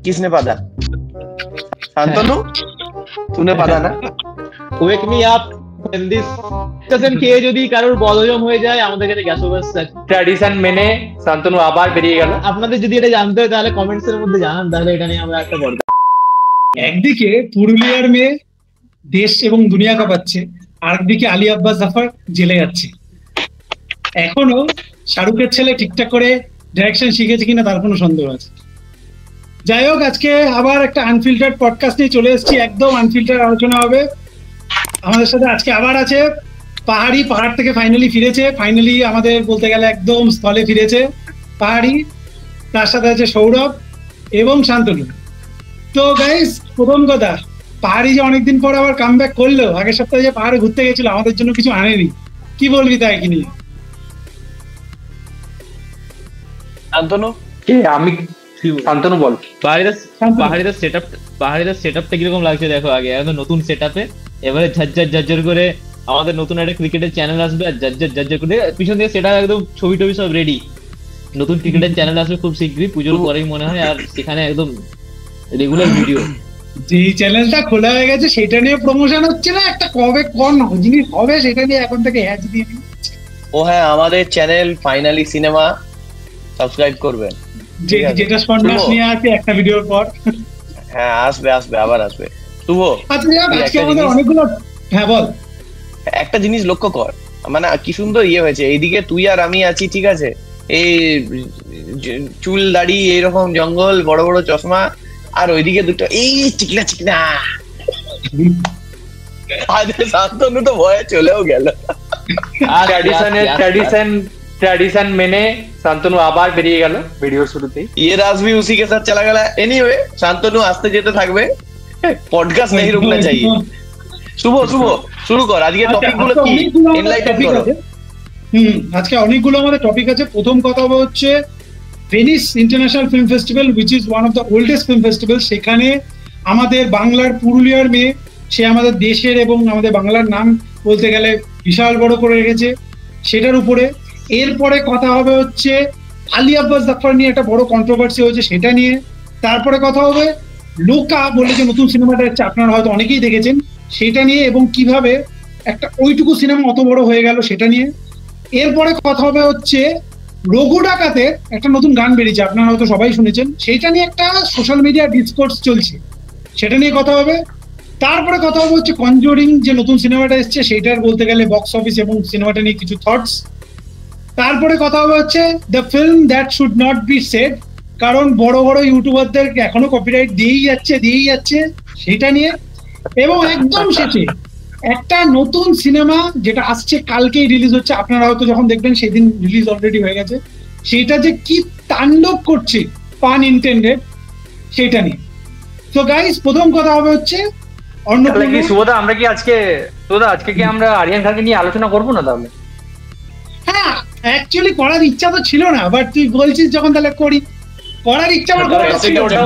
किसने पढ़ा? शांतनु, तूने पढ़ा ना? Wake me up when this doesn't care যদি কারোর বদহজম হয়ে যায় আমাদের কাছে গ্যাস ওভার ট্র্যাডিশন মেনে শান্তনু আবার বেরিয়ে গেল। আপনাদের যদি এটা জানতে হয় তাহলে কমেন্টস এর মধ্যে জানান, তাহলে এটা নিয়ে আমরা একটা বড়। একদিকে পুরুলিয়ার মেয়ে দেশ এবং দুনিয়া কাঁপাচ্ছে, আরেকদিকে আলী আব্বাস জাফর জেলে যাচ্ছে। এখনো শাহরুখের ছেলে ঠিকঠাক করে ডাইরেকশন শিখেছে কিনা তার কোনো সন্দেহ আছে। যাই হোক, আজকে আবার একটা আনফিল্টার্ড পডকাস্ট নিয়ে চলে এসেছি, একদম আনফিল্টার্ড আলোচনা হবে। আমাদের সাথে আজকে আবার আছে পাহাড়ি, পাহাড় থেকে ফাইনালি ফিরেছে, ফাইনালি আমাদের বলতে গেলে একদম স্থলে ফিরেছে পাহাড়ি। তার সাথে আছে সৌরভ এবং শান্তনু। তো গাইস, প্রথম কথা, পাহাড়ি যে অনেকদিন পর আবার কামব্যাক করলো, আগের সপ্তাহে যে পাহাড়ে ঘুরতে গেছিল আমাদের জন্য কিছু আনেনি, কি বলবি তাই কি নিয়ে? শান্তনু, আমি শান্তনু বল। পাহাড়িদের সেটআপটা কিরকম লাগছে দেখো। আগে একদম নতুন সেটআপে, এবারে ঝাজ্জার করে আমাদের নতুন একটা ক্রিকেটের চ্যানেল আসবে, আর ঝাজ্জার করে পিছন থেকে সেটা একদম ছবি টবি সব রেডি। নতুন ক্রিকেটের চ্যানেল আসবে খুব শীঘ্রই, পুজোর পরেই মনে হয়, আর সেখানে একদম রেগুলার ভিডিও। যে চ্যানেলটা খোলা হয়ে গেছে সেটা নিয়ে প্রমোশন হচ্ছে না, একটা কবে কোন জিনিস হবে সেটা নিয়ে এখন থেকে হ্যাচ দিয়ে দিচ্ছে। ও হ্যাঁ, আমাদের চ্যানেল ফাইনালি সিনেমা সাবস্ক্রাইব করবেন, যেটা স্পন্সর নিয়ে আছে একটা ভিডিওর পর। হ্যাঁ, আসবে আবার আসবে। শুভ, আজকে আমাদের অনেকগুলো। হ্যাঁ বল। একটা জিনিস লক্ষ্য কর, মানে কি সুন্দর ইয়ে হয়েছে, এইদিকে তুই আর আমি আছি, ঠিক আছে, এই চুল দাড়ি এইরকম জঙ্গল, বড় বড় চশমা, আর ওইদিকে দুটো এই চিকনা শান্তনু তো ভয়ে চলেও গেল। ট্র্যাডিশন মেনে শান্তনু আবার বেরিয়ে গেল ভিডিওর শুরুতেই। ये राज भी उसी के साथ चला गया। एनीवे, শান্তনু আসতে যেতে থাকবে, পডকাস্ট नहीं रुकना चाहिए। শুভ শুরু কর, আজকে টপিকগুলো কি এনলাইটেন করো। আজকে অনেকগুলো আমাদের টপিক আছে। প্রথম কথা হচ্ছে Venice international film festival, which is one of the oldest film festival. সেখানে আমাদের বাংলার পুরুলিয়ার মেয়ে, সে আমাদের দেশের এবং আমাদের বাংলার নাম বলতে গেলে বিশাল বড় করে রেখেছে সেটার উপরে। এরপরে কথা হবে হচ্ছে আলী আব্বাস জাফর নিয়ে একটা বড় কন্ট্রোভার্সি হয়েছে সেটা নিয়ে। তারপরে কথা হবে লোকা বলে যে নতুন সিনেমাটা হচ্ছে, আপনারা হয়তো অনেকেই দেখেছেন, সেটা নিয়ে এবং কিভাবে একটা ওইটুকু সিনেমা অত বড় হয়ে গেল সেটা নিয়ে। এরপরে কথা হবে হচ্ছে রঘু ডাকাতের একটা নতুন গান বেরিয়েছে, আপনারা হয়তো সবাই শুনেছেন, সেইটা নিয়ে একটা সোশ্যাল মিডিয়া ডিসকোর্স চলছে, সেটা নিয়ে কথা হবে। তারপরে কথা হবে হচ্ছে কনজুরিং যে নতুন সিনেমাটা এসছে সেইটার বলতে গেলে বক্স অফিস এবং সিনেমাটা নিয়ে কিছু থটস। তারপরে কথা হবে হচ্ছে the film that should not be shed, কারণ বড় বড় ইউটিউবারদের এখনো কপিরাইট দিয়েই যাচ্ছে সেটা নিয়ে। এবং একদম শেষে একটা নতুন সিনেমা যেটা আসছে, কালকেই রিলিজ হচ্ছে, আপনারা হয়তো যখন দেখবেন সেদিন রিলিজ অলরেডি হয়ে গেছে, সেটা যে কি তাণ্ডব করছে পান ইনটেন্ডেড সেটা নিয়ে। তো গাইস, প্রথম কথা হবে হচ্ছে সুবোধা, আজকে কি আমরা আরিয়ান খানকে নিয়ে আলোচনা করবো না তাহলে? হ্যাঁ, অ্যাকচুয়ালি করার ইচ্ছা তো ছিল না, বাট তুই বলছিস যখন তাহলে করি। করার ইচ্ছা আমার ছিল না।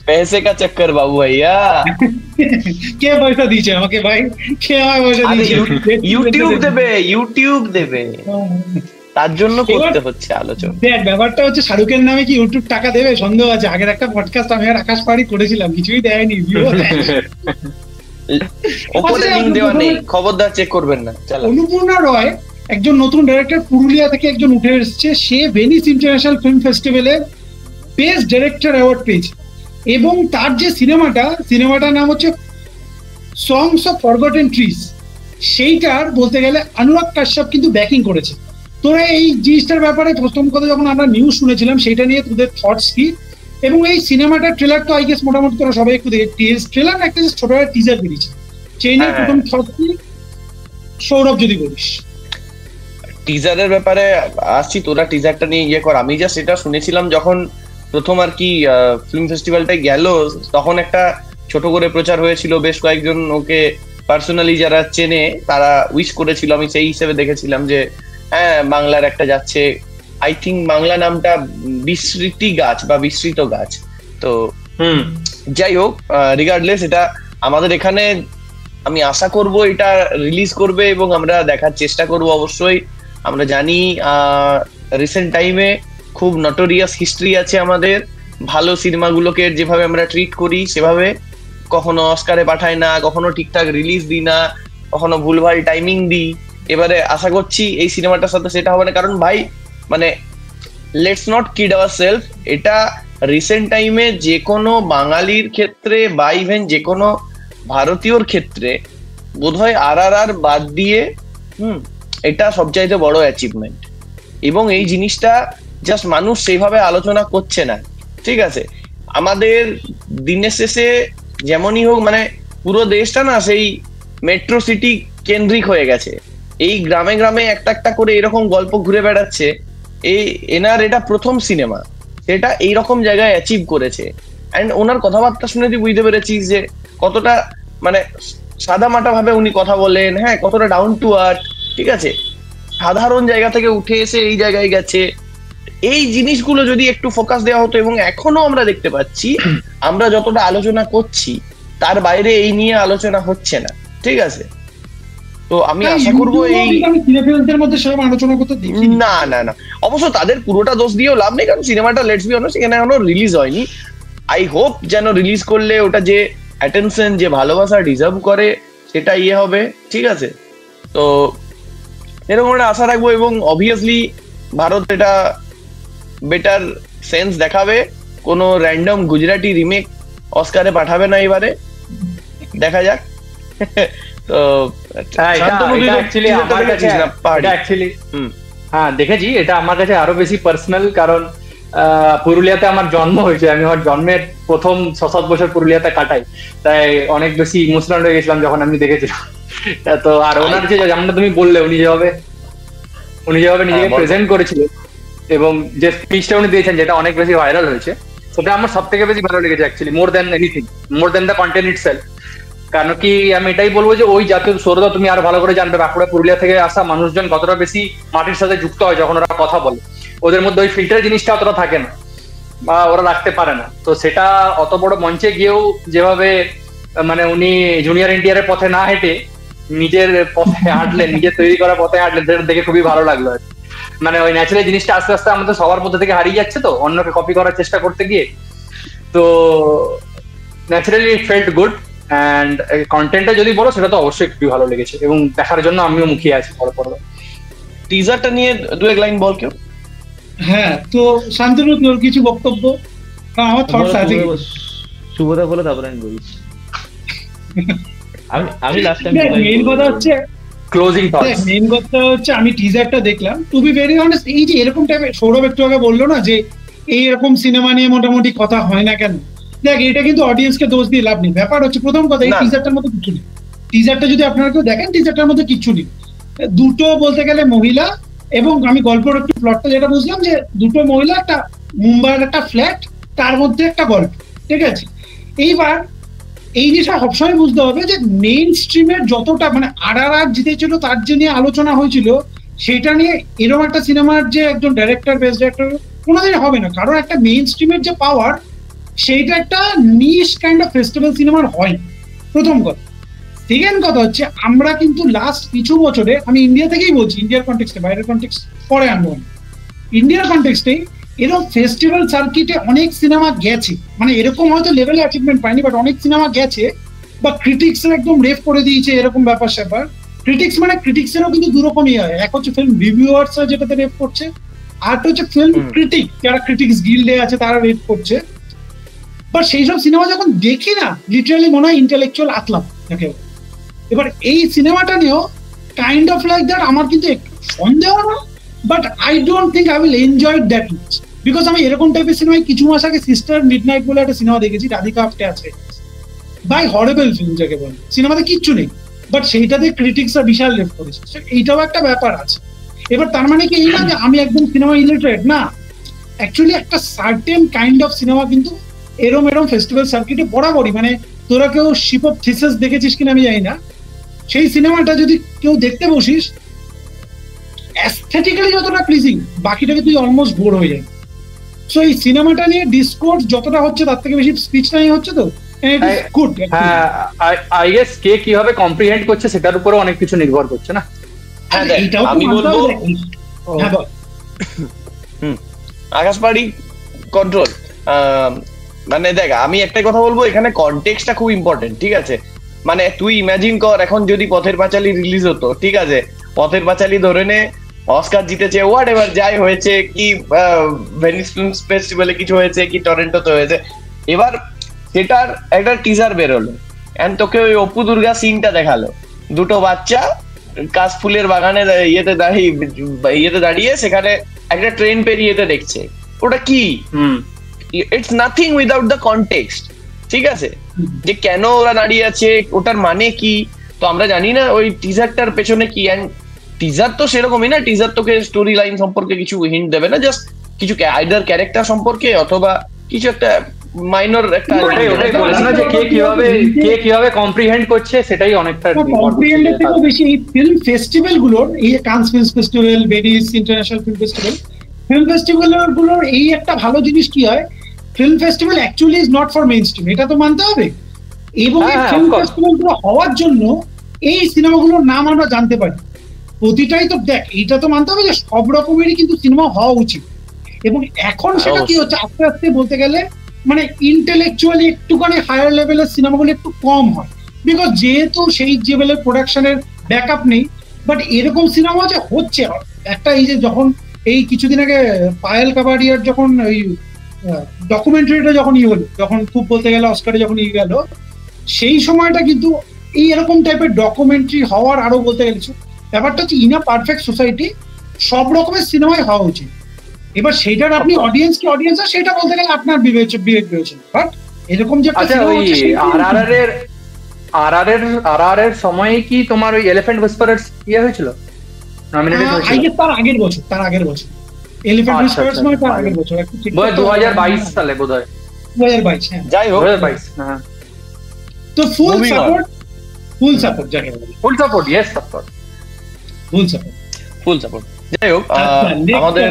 पैसे का चक्कर बाबू भैया। কে পয়সা দিয়েছে আমাকে ভাই? কে আমায় পয়সা দিয়েছে? ইউটিউব দেবে, তার জন্য করতে হচ্ছে আলোচনা। দেখ, ব্যাপারটা হচ্ছে শাহরুখের নামে কি ইউটিউব টাকা দেবে সন্দেহ আছে। আগের একটা পডকাস্ট আমি আর আকাশ পাড়ি করেছিলাম, কিছুই দেয়নি। ওপরে লিংক দেওয়া নেই, খবরদার চেক করবেন না। অনুপূর্ণা রয় একজন নতুন ডাইরেক্টর, পুরুলিয়া থেকে একজন উঠে এসেছে। সে ভেনিস ইন্টারন্যাশনাল ফিল্ম ফেস্টিভ্যালে বেস্ট ডাইরেক্টর অ্যাওয়ার্ড পেয়েছে, এবং তার যে সিনেমাটার নাম হচ্ছে সংস অফ ফরগটেন ট্রিজ, সেইটার বলতে গেলে অনুরাগ কাশ্যপ কিন্তু ব্যাকিং করেছে। তোরা এই জিনিসটার ব্যাপারে প্রথম কথা যখন আমরা নিউজ শুনেছিলাম সেটা নিয়ে তোদের থটস কি? এবং এই সিনেমাটার ট্রেলার তো আই গেস মোটামুটি তোরা সবাই একটু ট্রেলার একটা ছোট একটা টিজার বেরিয়েছে, সেই নিয়ে প্রথম থট কি সৌরভ যদি বলিস? টিজারের ব্যাপারে আসছি, তোরা টিজারটা নিয়ে ইয়ে কর। আমি জাস্ট এটা শুনেছিলাম যখন প্রথম আর কি ফিল্ম ফেস্টিভ্যালটা গেল, তখন একটা ছোট করে প্রচার হয়েছিল, বেশ কয়েকজন ওকে পার্সোনালি যারা চেনে তারা উইশ করেছিল। আমি সেই হিসেবে দেখেছিলাম যে হ্যাঁ, বাংলার একটা যাচ্ছে, আই থিঙ্ক বাংলা নামটা বিস্মৃতি গাছ বা বিস্মৃত গাছ। তো যাই হোক, রিগার্ডলেস, এটা আমাদের এখানে আমি আশা করব এটা রিলিজ করবে এবং আমরা দেখার চেষ্টা করব অবশ্যই। আমরা জানি রিসেন্ট টাইমে খুব নটোরিয়াস হিস্ট্রি আছে আমাদের, ভালো সিনেমাগুলোকে যেভাবে আমরা ট্রিট করি সেভাবে কখনো অস্কারে পাঠাই না, কখনো ঠিকঠাক রিলিজ দিই না, কখনো ভুলভাল টাইমিং দিই। এবারে আশা করছি এই সিনেমাটার সাথে সেটা হবে না, কারণ ভাই মানে let's not kid our self, এটা রিসেন্ট টাইমে যে কোনো বাঙালির ক্ষেত্রে বা ইভেন যে কোনো ভারতীয়র ক্ষেত্রে বোধহয় RRR বাদ দিয়ে এটা সবচাইতে বড় অ্যাচিভমেন্ট। এবং এই জিনিসটা জাস্ট মানুষ সেইভাবে আলোচনা করছে না, ঠিক আছে? আমাদের দিনের শেষে যেমনই হোক মানে পুরো দেশটা না সেই মেট্রো সিটি কেন্দ্রিক হয়ে গেছে, এই গ্রামে গ্রামে একটা একটা করে এরকম গল্প ঘুরে বেড়াচ্ছে। এনার এটা প্রথম সিনেমা, সেটা এইরকম জায়গায় অ্যাচিভ করেছে। অ্যান্ড ওনার কথাবার্তা শুনে তুই বুঝতে পেরেছিস যে কতটা মানে সাদামাটা ভাবে উনি কথা বলেন, হ্যাঁ, কতটা ডাউন টু আর্থ, ঠিক আছে? সাধারণ জায়গা থেকে উঠে এসে এই জায়গায় গেছে। এই জিনিসগুলো যদি একটু ফোকাস দেওয়া হতো, এবং এখনো আমরা দেখতে পাচ্ছি আমরা যতটা আলোচনা করছি তার বাইরে এই নিয়ে আলোচনা হচ্ছে না, ঠিক আছে? তো আমি আশা করবো এই মধ্যে সব আলোচনা করতে দেখি না না না, অবশ্য তাদের পুরোটা দোষ দিয়েও লাভ নেই, কারণ সিনেমাটা লেটস বি অনেস্ট এখানে এখনো রিলিজ হয়নি। আই হোপ যেন রিলিজ করলে ওটা যে অ্যাটেনশন, যে ভালোবাসা ডিজার্ভ করে সেটা হবে, ঠিক আছে? তো এরকম একটা আশা রাখবো, এবং অবভিয়াসলি ভারত এটা বেটার সেন্স দেখাবে, কোনো র্যান্ডম গুজরাটি রিমেক অস্কারে পাঠাবে না এবারে, দেখা যাক। তো হ্যাঁ দেখেছি, এটা আমার কাছে আরো বেশি পার্সোনাল, কারণ পুরুলিয়াতে আমার জন্ম হয়েছে, আমি আমার জন্মের প্রথম 6-7 বছর পুরুলিয়াতে কাটাই, তাই অনেক বেশি ইমোশনাল হয়ে গেছিলাম যখন আমি দেখেছিলাম। তো আর ওনার যে যেমনটা তুমি বললে, উনি যেভাবে নিজেকে প্রেজেন্ট করেছিলেন এবং যে স্পিচটা উনি দিয়েছেন যেটা অনেক বেশি ভাইরাল হয়েছে, সেটা আমার সব থেকে বেশি ভালো লেগেছে actually, more than anything, more than the content itself. কারণ কি আমি এটাই বলবো যে ওই জাতীয় সৌরদা তুমি আরো ভালো করে জানবে, বাঁকুড়া পুরুলিয়া থেকে আসা মানুষজন কতটা বেশি মাটির সাথে যুক্ত হয় যখন ওরা কথা বলে, ওদের মধ্যে ওই ফিল্টার জিনিসটা অতটা থাকে না বা ওরা রাখতে পারে না। তো সেটা অত বড় মঞ্চে গিয়েও যেভাবে মানে উনি জুনিয়র এনটিআর এর পথে না হেঁটে নিজের পথে হাঁটলেন, নিজের তৈরি করা পথে হাঁটলেন, সেটা দেখে খুবই ভালো লাগলো। মানে ওই ন্যাচারাল জিনিসটা আস্তে আস্তে আমাদের সবার মধ্যে থেকে হারিয়ে যাচ্ছে, তো অন্যকে কপি করার চেষ্টা করতে গিয়ে। তো naturally it felt good, and কন্টেন্টটা যদি বলো সেটা তো অবশ্যই খুবই ভালো লেগেছে এবং দেখার জন্য আমিও মুখিয়ে আছি। পরে টিজারটা নিয়ে দু এক লাইন বল কেউ। হ্যাঁ, তো শান্তনু তোর কিছু বক্তব্য? আমার থটস আছে। শুভদা বলে তারপরে আমি বলি। আমি লাস্ট টাইম মেইন কথা হচ্ছে ক্লোজিং থটস। মেইন কথা হচ্ছে আমি টিজারটা দেখলাম, টু বি ভেরি অনেস্ট, এই যে এরকম টাইপের সৌরভ একটু আগে বললো না যে এইরকম সিনেমা নিয়ে মোটামুটি কথা হয় না কেন, দেখ এটা কিন্তু অডিয়েন্সকে দোষ দিয়ে লাভ নেই। ব্যাপার হচ্ছে প্রথম কথা, এই টিজারটার মধ্যে কিছু নেই। টিজারটা যদি আপনারা কেউ দেখেন, টিজারটার মধ্যে কিছু নেই। দুটো বলতে গেলে মহিলা, এবং আমি গল্পের একটু প্লটটা যেটা বুঝলাম যে দুটো মহিলা, একটা মুম্বাইয়ের একটা ফ্ল্যাট, তার মধ্যে একটা গল্প, ঠিক আছে? এইবার এই জিনিসটা সবসময় বুঝতে হবে যে মেইন স্ট্রিমের যতটা মানে RRR জিতেছিল তার যে নিয়ে আলোচনা হয়েছিল, সেটা নিয়ে এরকম একটা সিনেমার যে একজন ডাইরেক্টর, বেস্ট ডাইরেক্টর কোনোদিন হবে না, কারণ একটা মেইন স্ট্রিমের যে পাওয়ার, সেইটা একটা নিশ কাইন্ড অফ ফেস্টিভ্যাল সিনেমার হয়, প্রথম কথা। সেকেন্ড কথা হচ্ছে আমরা কিন্তু লাস্ট কিছু বছরে, আমি ইন্ডিয়া থেকেই বলছি, ইন্ডিয়ার কনটেক্সটে, বাইরের কনটেক্সট পরে আনবো, ইন্ডিয়ার কনটেক্সটে এরকম ফেস্টিভ্যাল সার্কিটে অনেক সিনেমা গেছে, মানে এরকম হয়তো লেভেলে অ্যাচিভমেন্ট পায়নি, বাট অনেক সিনেমা গেছে, বা ক্রিটিক্স একদম রেফ করে দিয়েছে, এরকম ব্যাপার স্যাপার। ক্রিটিক্স মানে ক্রিটিক্সেরও কিন্তু দুরকমই হয়, এক হচ্ছে ফিল্ম রিভিউয়ার্সরা যেটাতে রেফ করছে, আর হচ্ছে ফিল্ম ক্রিটিক, যারা ক্রিটিক্স গিল্ডে আছে তারা রেফ করছে। বাট সেই সব সিনেমা যখন দেখি না, লিটারালি মনে হয় ইন্টেলেকচুয়াল আতলাম দেখে। এবার এই সিনেমাটা নিয়েও কাইন্ড অফ লাইক দ্যাট, আমার কিন্তু একটু সন্দেহ না, but I don't think I will enjoy that much, because আমি এরকম টাইপের সিনেমায় কিছু মাস আগে সিস্টার মিডনাইট বলে একটা সিনেমা দেখেছি, রাধিকা আপ্টে আছে, বাই হরেবল ফিল্ম যাকে বলে, সিনেমাতে কিচ্ছু নেই, বাট সেইটাতে ক্রিটিক্সরা বিশাল রেফ করেছে। এইটাও একটা ব্যাপার আছে। এবার তার মানে কি এই না যে আমি একদম সিনেমা ইলিটারেট না, অ্যাকচুয়ালি একটা সার্টেন কাইন্ড অফ সিনেমা কিন্তু এরম ফেস্টিভ্যাল সার্কিটে বরাবরই, মানে তোরা কেউ শিপ অফ থিসিস দেখেছিস কিনা আমি জানি না, সেই সিনেমাটা যদি কেউ দেখতে বসিস, অ্যাস্থেটিক্যালি যতটা প্লিজিং, বাকিটাকে তুই অলমোস্ট বোর হয়ে যাবে। সো এই সিনেমাটা নিয়ে ডিসকোর্স যতটা হচ্ছে তার থেকে বেশি স্পিচটা নিয়ে হচ্ছে, তো গুড। হ্যাঁ, আই গেস কে কিভাবে কম্প্রিহেন্ড করছে সেটার উপরে অনেক কিছু নির্ভর করছে না। এইটাও আমি বলবো, আকাশ পাহাড়ি কন্ট্রোল, মানে দেখ আমি একটা কথা বলবো, এখানে কনটেক্সটটা খুব ইম্পর্টেন্ট, ঠিক আছে? মানে তুই ইমাজিন কর এখন যদি পথের পাঁচালী রিলিজ হতো, ঠিক আছে, পথের পাঁচালী ধরে নে অস্কার জিতেছে, হোয়াট এভার যাই হয়েছে, কি ভেনিস ফিল্ম ফেস্টিভ্যালে কিছু হয়েছে, কি টরেন্টোতে হয়েছে, এবার সেটার একটা টিজার বেরোলো এন্ড তোকে ওই অপু দুর্গা সিনটা দেখালো, দুটো বাচ্চা কাশফুলের বাগানে ইয়েতে দাঁড়িয়ে সেখানে একটা ট্রেন পেরিয়েতে দেখছে, ওটা কি? It's nothing without the context, ঠিক আছে? যে কেন ওরা দাঁড়িয়ে আছে, ওটার মানে কি, তো আমরা জানি না ওই টিজারটার পেছনে কি। অ্যান্ড টিজার তো সেরকমই না, টিজার তোকে স্টোরি লাইন সম্পর্কে কিছু হিন্ট দেবে না, জাস্ট কিছু আইদার ক্যারেক্টার সম্পর্কে অথবা কিছু একটা মাইনর একটা, ওটাই বলেছি না যে কে কিভাবে কম্প্রিহেন্ড করছে, সেটাই অনেকটা কম্প্রিহেন্ডের থেকেও বেশি এই ফিল্ম ফেস্টিভ্যাল গুলোর, এই Cannes film festival, Venice international film festival গুলোর এই একটা ভালো জিনিস কি হয়, film festival actually is not for main stream, এটা তো মানতে হবে। এবং এই ফিল্ম ফেস্টিভ্যাল গুলো হওয়ার জন্য এই সিনেমাগুলোর নাম আমরা জানতে পারি, প্রতিটাই তো দেখ, এইটা তো মানতে হবে যে সব রকমেরই কিন্তু সিনেমা হওয়া উচিত। এবং এখন সেটা কি হচ্ছে, আস্তে আস্তে বলতে গেলে মানে ইন্টেলেকচুয়ালি একটুখানি হায়ার লেভেলের সিনেমাগুলো একটু কম হয়, বিকজ যেহেতু সেই লেভেলের প্রোডাকশনের ব্যাকআপ নেই। বাট এরকম সিনেমা যে হচ্ছে, একটা এই যে যখন এই কিছুদিন আগে পায়েল কাবাডিয়ার যখন ওই ডকুমেন্টারিটা যখন হলো, যখন খুব বলতে গেলে অস্কারে যখন গেল, সেই সময়টা কিন্তু এই এরকম টাইপের ডকুমেন্টারি হওয়ার আরো বলতে গেলে ব্যাপারটা হচ্ছে ইন আ পারফেক্ট সোসাইটি সব রকমের সিনেমাই হওয়া উচিত। এবার সেইটার আপনি অডিয়েন্স কি অডিয়েন্স সেটা বলতে গেলে আপনার বিবেক বিবেচনা, বাট এরকম যে আর এর সময়ে কি তোমার ওই এলিফ্যান্ট হুইসপারার্স ইয়ে হয়েছিল, নমিনেটেড হয়েছিল? তার আগের বছর এলিফ্যান্ট হুইসপারার্স মানে তার আগের বছর, 2022 সালে বোধহয়, 2022, হ্যাঁ যাই হোক 2022, হ্যাঁ। তো ফুল সাপোর্ট যাকে বলে, full support, yes support, full support. যাই হোক আমাদের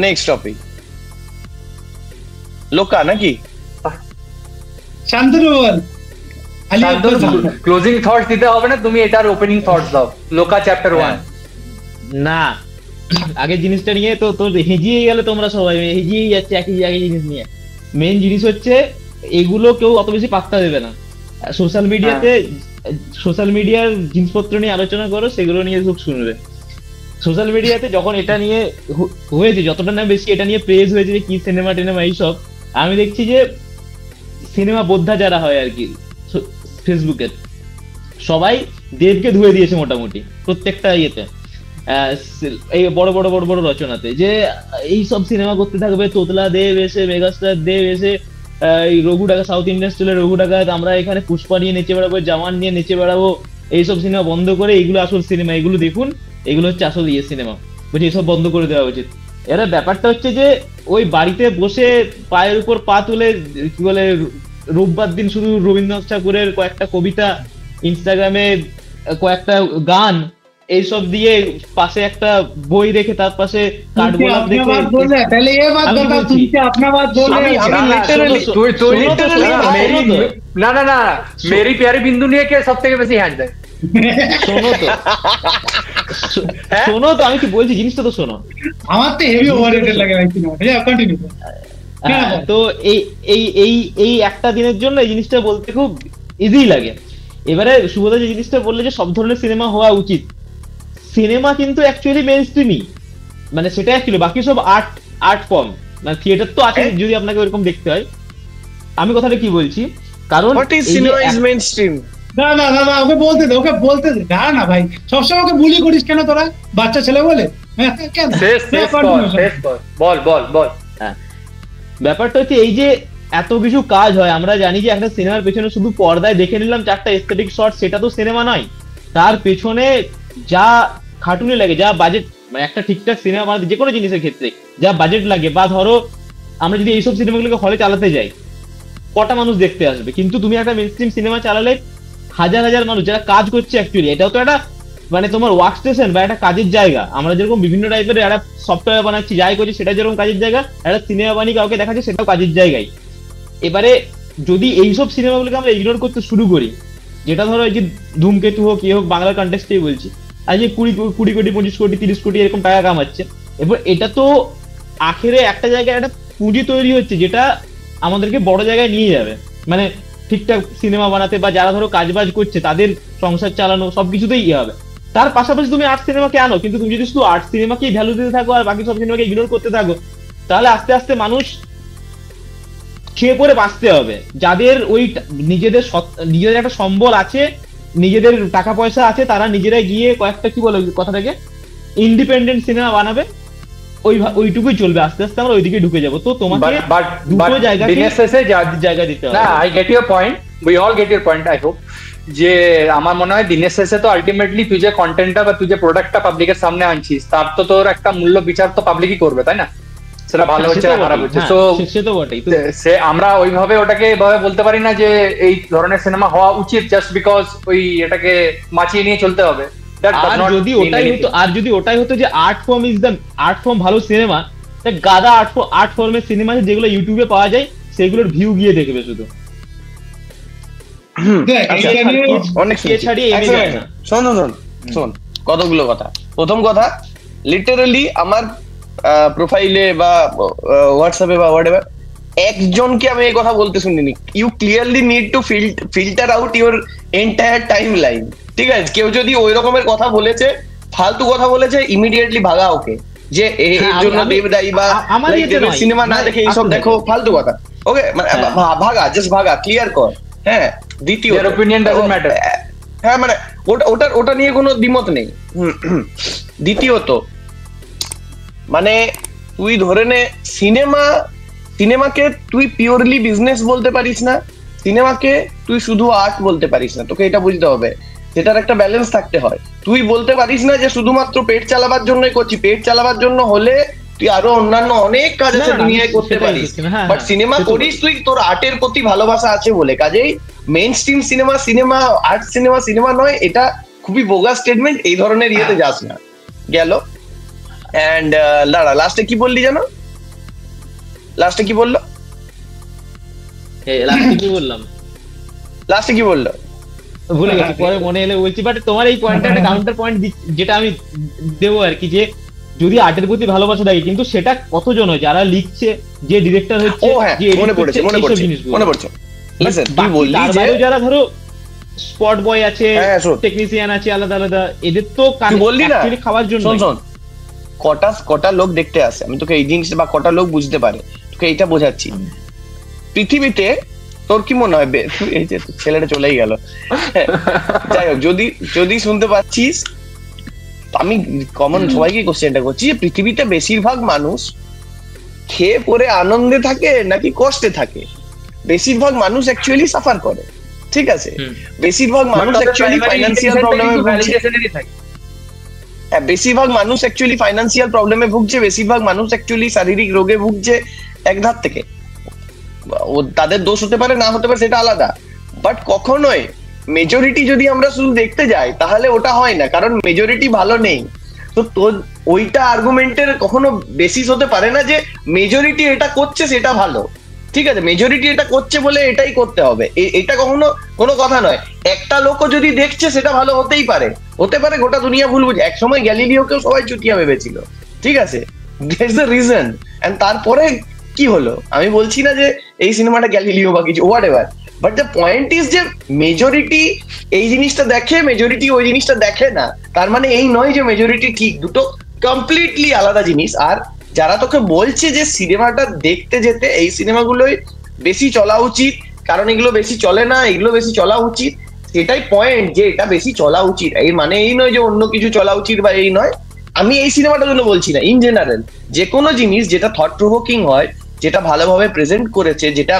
নেক্সট টপিক লোকা নাকি শান্তনু বল। ক্লোজিং থটস দিতে হবে না, তুমি এটার ওপেনিং থটস দাও, লোকা চ্যাপ্টার 1। না, আগে জিনিসটা নিয়ে তো তোর হেজিয়ে গেলে, তোমরা সবাই হেজিয়েই যাচ্ছে একই জিনিস নিয়ে। মেইন জিনিস হচ্ছে এগুলো কেউ অত বেশি পাত্তা দেবে না। সোশ্যাল মিডিয়ার জিনিসপত্র নিয়ে আলোচনা করো, সেগুলো নিয়ে খুব শুনবে। সোশ্যাল মিডিয়াতে যখন এটা নিয়ে হয়েছে, যতটা না বেশি এটা নিয়ে প্রেজ হয়েছে যে কি সিনেমা টিনেমা এইসব, আমি দেখছি যে সিনেমা বোদ্ধা যারা হয় আর কি ফেসবুকে, সবাই দেবকে ধুয়ে দিয়েছে মোটামুটি প্রত্যেকটা ইয়েতে, এই বড় বড় রচনাতে, যে এই সব সিনেমা করতে থাকবে, তোতলা দেব এসে, মেগাস্টার দেব এসে, এই রঘু ডাকা, সাউথ ইন্ডিয়ান স্টাইলের রঘু ডাকাত, আমরা এখানে পুষ্পা নিয়ে নেচে বেড়াবো, জামান নিয়ে নেচে বেড়াবো, এইসব সিনেমা বন্ধ করে এগুলো আসল সিনেমা, এগুলো দেখুন, এগুলো হচ্ছে আসল সিনেমা, বলছি এসব বন্ধ করে দেওয়া উচিত। এরা ব্যাপারটা হচ্ছে যে ওই বাড়িতে বসে পায়ের উপর পা তুলে কি বলে, রোববার দিন শুধু রবীন্দ্রনাথ ঠাকুরের কয়েকটা কবিতা, ইনস্টাগ্রামে কয়েকটা গান, এইসব দিয়ে পাশে একটা বই রেখে তার পাশে কাঠগোলাপ রেখে, না মেরি প্যারি বিন্দু নিয়ে কে সব থেকে বেশি হ্যান্ড দেয়? শোনো তো আমি কি বলছি, জিনিসটা তো শোনো। আমার তো হেভি ওভাররেটেড লাগে ভাই সিনেমাটা, কন্টিনিউ। তো এই একটা দিনের জন্য এই জিনিসটা বলতে খুব ইজি লাগে। এবারে সুবোধা যে জিনিসটা বললে যে সব ধরনের সিনেমা হওয়া উচিত, সিনেমা কিন্তু অ্যাকচুয়ালি মেইন স্ট্রিমই, মানে সেটা অ্যাকচুয়ালি বাকি সব আর্ট ফর্ম, মানে থিয়েটার তো আছে যদি আপনাকে ওরকম দেখতে হয়। আমি কথাটা কি বলছি, কারণ না ওকে বলতে দে না ভাই, সবসময় ওকে বুলি করিস কেন তোরা, বাচ্চা ছেলে বলে? বল। ব্যাপারটা হচ্ছে এই যে এত কিছু কাজ হয়, আমরা জানি যে একটা সিনেমার পেছনে শুধু পর্দায় দেখে নিলাম 4টা এস্থেটিক শট, সেটা তো সিনেমা নয়। তার পেছনে যা খাটুনি লাগে, যা বাজেট, মানে একটা ঠিকঠাক সিনেমা বানাতে যে কোনো জিনিসের ক্ষেত্রে যা বাজেট লাগে, বা ধরো আমরা যদি এইসব সিনেমাগুলোকে হলে চালাতে যাই, কটা মানুষ দেখতে আসবে? কিন্তু তুমি একটা মেইনস্ট্রিম সিনেমা চালালে হাজার মানুষ যারা কাজ করছে, অ্যাকচুয়ালি এটাও তো একটা মানে তোমার ওয়ার্ক স্টেশন বা একটা কাজের জায়গা। আমরা যেরকম বিভিন্ন টাইপের একটা সফটওয়্যার বানাচ্ছি, যাই করছি সেটা যেরকম কাজের জায়গা, একটা সিনেমা বানিয়ে কাউকে দেখাচ্ছে সেটাও কাজের জায়গায়। এবারে যদি এইসব সিনেমাগুলোকে আমরা ইগনোর করতে শুরু করি, যেটা ধরো এই যে ধূমকেতু হোক, হোক, বাংলার কন্টেক্সটেই বলছি, আজ যে 20 কোটি 25 কোটি 30 কোটি এরকম টাকা কামাচ্ছে, এবার এটা তো আখেরে একটা জায়গায় একটা পুঁজি তৈরি হচ্ছে যেটা আমাদেরকে বড় জায়গায় নিয়ে যাবে, মানে ঠিকঠাক সিনেমা বানাতে বা যারা ধরো কাজবাজ করছে তাদের সংসার চালানো সবকিছুতেই ইয়ে হবে। তার পাশাপাশি তুমি আর্ট সিনেমাকে আনো, কিন্তু তুমি যদি শুধু আর্ট সিনেমাকেই ভ্যালু দিতে থাকো আর বাকি সব সিনেমাকে ইগনোর করতে থাকো, তাহলে আস্তে আস্তে মানুষ খেয়ে পরে বাঁচতে হবে। যাদের ওই নিজেদের একটা সম্বল আছে, নিজেদের টাকা পয়সা আছে, তারা নিজেরাই গিয়ে কয়েকটা কি বলে কথাটাকে ইন্ডিপেন্ডেন্ট সিনেমা বানাবে, ওইটুকুই চলবে। আস্তে আস্তে আমরা ওইদিকে ঢুকে যাবো। তো তোমাকে দুটো জায়গা দিতে হবে। না, I get your point, we all get your point. I hope যে আমার মনে হয় দিনের শেষে তো আলটিমেটলি তুই যে কন্টেন্টটা বা তুই যে প্রোডাক্টটা পাবলিকের সামনে আনছিস তার তো তোর একটা মূল্য বিচার তো পাবলিকই করবে, তাই না? সেটা ভালো হচ্ছে খারাপ হচ্ছে। তো সে আমরা ওইভাবে ওটাকে এভাবে বলতে পারি না যে এই ধরনের সিনেমা হওয়া উচিত জাস্ট বিকজ ওই এটাকে মাচিয়ে নিয়ে চলতে হবে। আর যদি ওটাই হতো যে আর্ট ফর্ম ভালো সিনেমা, গাদা আর্ট ফর্মের সিনেমা যেগুলো ইউটিউবে পাওয়া যায় সেগুলোর ভিউ গিয়ে দেখবে শুধু। শোন কতগুলো কথা। প্রথম কথা, লিটারালি আমার প্রোফাইলে বা হোয়াটসঅ্যাপে বা হোয়াটএভার একজনকে আমি এই কথা বলতে শুনিনি। You clearly need to filter out your entire timeline. ঠিক আছে, কেউ যদি ওই রকমের কথা বলেছে, ফালতু কথা বলেছে, ইমিডিয়েটলি ভাগা ওকে, যে এর জন্য দেব দায়ী বা সিনেমা না দেখে এইসব দেখো, ফালতু কথা। ওকে, ভাগা, জাস্ট ভাগা, ক্লিয়ার কর। হ্যাঁ, দ্বিতীয় অপিনিয়ন ডাজন্ট ম্যাটার। হ্যাঁ, মানে ওটা নিয়ে কোনো দ্বিমত নেই। দ্বিতীয়ত, মানে তুই ধরে নে সিনেমাকে তুই পিওরলি বিজনেস বলতে পারিস না, সিনেমাকে তুই শুধু আর্ট বলতে পারিস না। তোকে এটা বুঝতে হবে, সেটার একটা ব্যালেন্স থাকতে হয়। তুই বলতে পারিস না যে শুধুমাত্র পেট চালাবার জন্যই করছি। পেট চালাবার জন্য হলে তুই আরো অন্যান্য অনেক কাজ আছে দুনিয়ায় করতে পারিস, বাট সিনেমা করিস তুই তোর আর্টের প্রতি ভালোবাসা আছে বলে। কাজেই main stream cinema art cinema নয়, এটা খুবই বোগাস স্টেটমেন্ট। এই ধরনের ইয়েতে যাস না। গেল। এন্ড লাস্টে কি বললি জানো? লাস্টে কি বললো? লাস্টে কি বললো ভুলে গেছি, পরে মনে এলে বলছি। বাট তোমার এই পয়েন্টটা একটা কাউন্টার পয়েন্ট যেটা আমি দেবো আর কি, যে যদি আর্টের প্রতি ভালোবাসা থাকে, কিন্তু সেটা কতজন হয় যারা লিখছে, যে ডিরেক্টর হচ্ছে, যে মনে পড়ছে যারা ধরো স্পট বয় আছে, টেকনিশিয়ান আছে, আলাদা আলাদা, এদের তো বললি না খাওয়ার জন্য কটা লোক দেখতে আসে। আমি তোকে এই জিনিসটা বা কটা লোক বুঝতে পারে, তোকে এইটা বোঝাচ্ছি। পৃথিবীতে তোর কি মনে হয়, এই যে ছেলেটা চলেই গেল, যাই হোক, যদি শুনতে পাচ্ছিস, আমি কমন সবাইকে কোশ্চেনটা করছি যে পৃথিবীতে বেশিরভাগ মানুষ খেয়ে পরে আনন্দে থাকে নাকি কষ্টে থাকে? বেশিরভাগ মানুষ অ্যাকচুয়ালি সাফার করে। ঠিক আছে, বেশিরভাগ মানুষ অ্যাকচুয়ালি ফাইন্যান্সিয়াল প্রবলেমে ভুগছে। বেশিরভাগ মানুষ অ্যাকচুয়ালি ফাইন্যান্সিয়াল প্রবলেমে ভুগছে, বেশিরভাগ মানুষ অ্যাকচুয়ালি শারীরিক রোগে ভুগছে। এক ধার থেকে তাদের দোষ হতে পারে, না হতে পারে, সেটা আলাদা। বাট কখনোই মেজরিটি যদি আমরা শুধু দেখতে যাই তাহলে ওটা হয় না, কারণ মেজরিটি ভালো নেই। তো তোর ওইটা আর্গুমেন্টের কখনো বেসিস হতে পারে না যে মেজরিটি এটা করছে সেটা ভালো। ঠিক আছে, মেজরিটি এটা করছে বলে এটাই করতে হবে, এটা কখনো কোনো কথা নয়। একটা লোকও যদি দেখছে সেটা ভালো হতেই পারে, গোটা দুনিয়া ভুল বুঝে। একসময় গ্যালিলিওকেও সবাই চুটিয়া ভেবেছিল। ঠিক আছে, দ্যাটস দ্য রিজন। এন্ড তারপরে কি হলো, আমি বলছি না যে এই সিনেমাটা গ্যালিলিও বা কিছু, what ever, but the point is যে মেজরিটি এই জিনিসটা দেখে, মেজরিটি ওই জিনিসটা দেখে না। তার মানে এই নয় যে মেজরিটি ঠিক, দুটো কমপ্লিটলি আলাদা জিনিস। আর যারা তোকে বলছে যে সিনেমাটা দেখতে যেতে এই সিনেমাগুলোই বেশি চলা উচিত, কারণ এগুলো বেশি চলে না, এগুলো বেশি চলা উচিত, সেটাই পয়েন্ট, যে এটা বেশি চলা উচিত। এই মানে এই নয় যে অন্য কিছু চলা উচিত বা এই নয়। আমি এই সিনেমাটার জন্য বলছি না, ইন জেনারেল যে কোনো জিনিস যেটা থট প্রভোকিং হয়, যেটা ভালোভাবে প্রেজেন্ট করেছে, যেটা